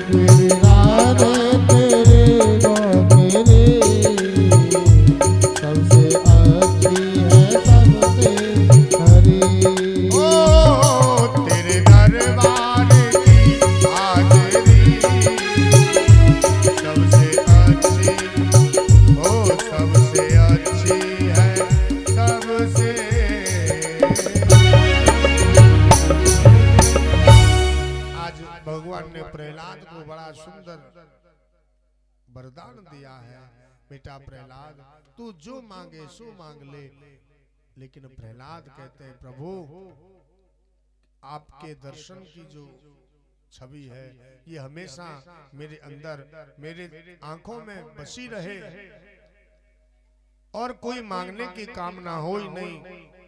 Speaker 3: तेरी राधे तेरे गोपीरे सबसे अच्छी है सबसे हरी।
Speaker 2: ओ तेरे दरबार की हाजरी सबसे अच्छी, ओ सबसे अच्छी है सबसे। आज भगवान ने प्रहलाद को बड़ा सुंदर वरदान दिया है, बेटा प्रहलाद तू जो मांगे सो मांग ले। लेकिन प्रहलाद कहते हैं प्रभु आपके दर्शन की जो छवि है ये हमेशा मेरे अंदर मेरे आंखों में बसी रहे और कोई मांगने की कामना हो ही नहीं,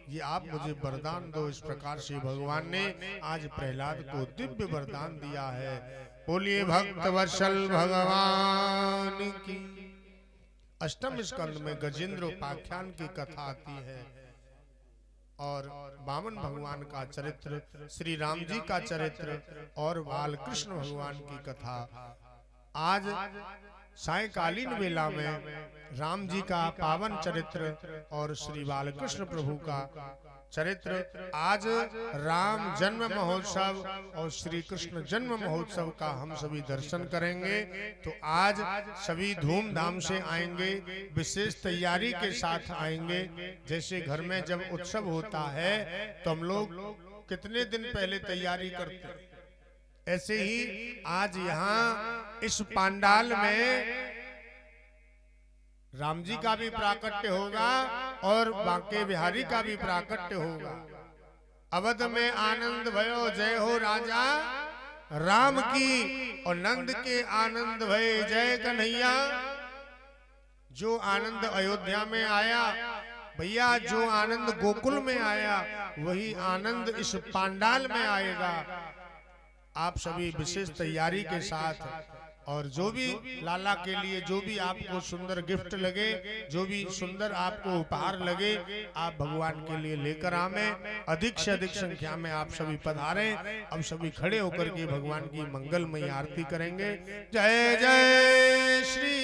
Speaker 2: ये आप मुझे वरदान दो। इस प्रकार से भगवान ने आज प्रहलाद को दिव्य वरदान दिया है। बोलिए भक्त वत्सल भगवान की। अष्टम स्कंद में गजेंद्र उपाख्यान की कथा आती है और वामन भगवान का चरित्र, श्री राम जी का चरित्र और बाल कृष्ण भगवान की कथा। आज सायकालीन वेला में राम जी का पावन चरित्र और श्री बालकृष्ण प्रभु का चरित्र, आज राम जन्म महोत्सव और श्री कृष्ण जन्म महोत्सव का हम सभी दर्शन करेंगे। तो आज सभी धूमधाम से आएंगे, विशेष तैयारी के साथ आएंगे। जैसे घर में जब उत्सव होता है तो हम लोग कितने दिन पहले तैयारी करते हैं, ऐसे ही आज यहाँ इस पंडाल में राम जी का भी प्राकट्य होगा और बांके बिहारी का भी प्राकट्य होगा। अवध में आनंद भयो जय हो राजा राम की, और नंद के आनंद भय जय कन्हैया। जो आनंद अयोध्या में आया भैया, जो आनंद गोकुल में आया वही आनंद इस पंडाल में आएगा। आप सभी विशेष तैयारी के साथ, और जो भी लाला के लिए जो भी आपको सुंदर गिफ्ट लगे, जो भी सुंदर आपको उपहार लगे, आप भगवान के लिए लेकर आवे। अधिक से अधिक संख्या में आप सभी पधारें। अब सभी खड़े होकर के भगवान की मंगलमयी आरती करेंगे। जय जय श्री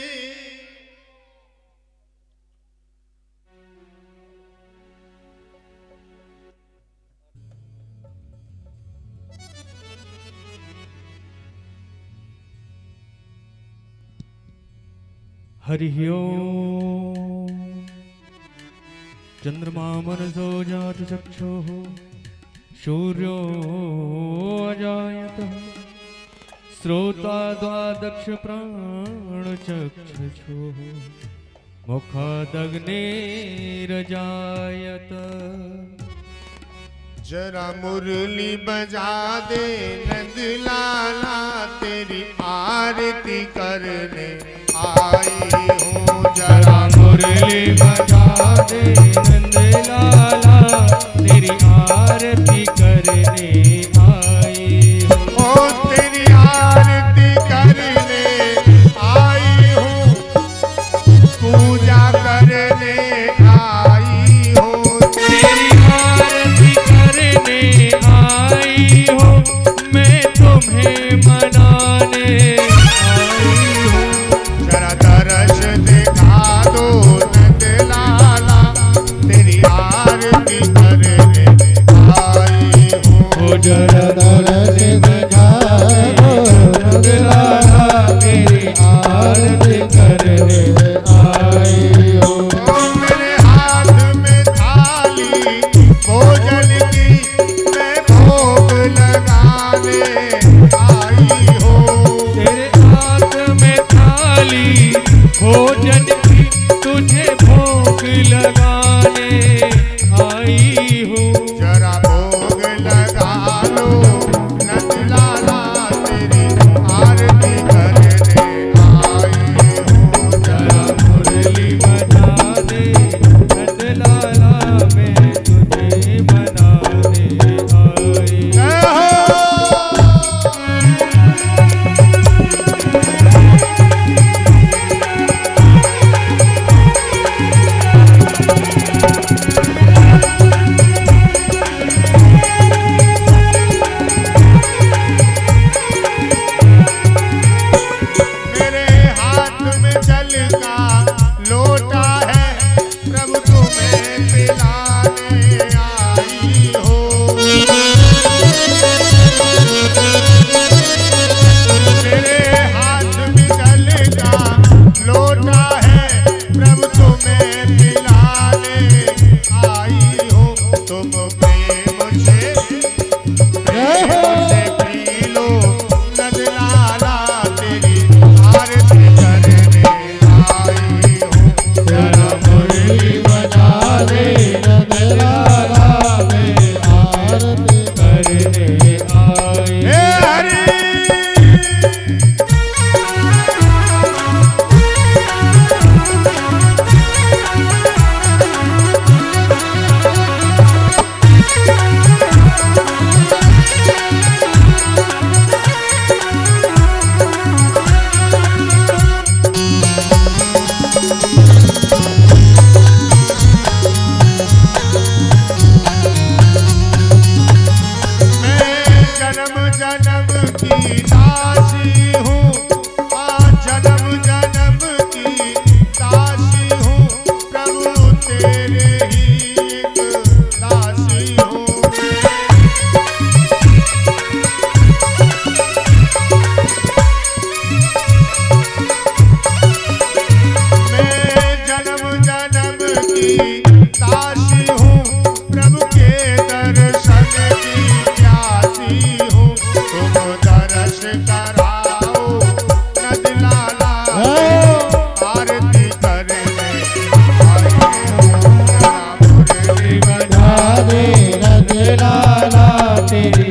Speaker 1: हरि ओम। चंद्रमा मनसो जात चक्षुः सूर्यो अजायत श्रोता द्वादश प्राणचक्षुः मुखादग्निरजायत।
Speaker 2: जरा मुरली बजा दे नंद लाला, तेरी आरती करने आई हूँ। जरा
Speaker 1: मुरली बजा दे नंद लाला, तेरी आरती करने आई हूँ।
Speaker 2: ओ तेरी आरती करने आई हूँ, पूजा करने आई हूँ।
Speaker 1: तेरी आरती करने आई हूँ, मैं तुम्हें मनाने आई हूँ।
Speaker 2: जरा दर्श दिखा दो नंद लाला, तेरी आरती करने आई हूँ।
Speaker 1: जरा दर्श दिखा दो नंद लाला, तेरी आरती करने आई हूँ।
Speaker 2: मेरे हाथ में थाली भोजन की, मैं भोग लगाने आई हूँ।
Speaker 1: तेरे हाथ में थाली भोजन की, तुझे भोग लगाने आई हूँ।
Speaker 2: जरा भोग लगा लो नंद लाला, तेरी आरती करने आई हूँ।
Speaker 1: जरा मुरली बजा दे नंद लाला, मैं तुझे मनाने आई।
Speaker 2: जय हो। की प्यासी हूँ तुम दर्श कराओ नद लाला आरती करने
Speaker 3: बजा दे नंद लाला तेरी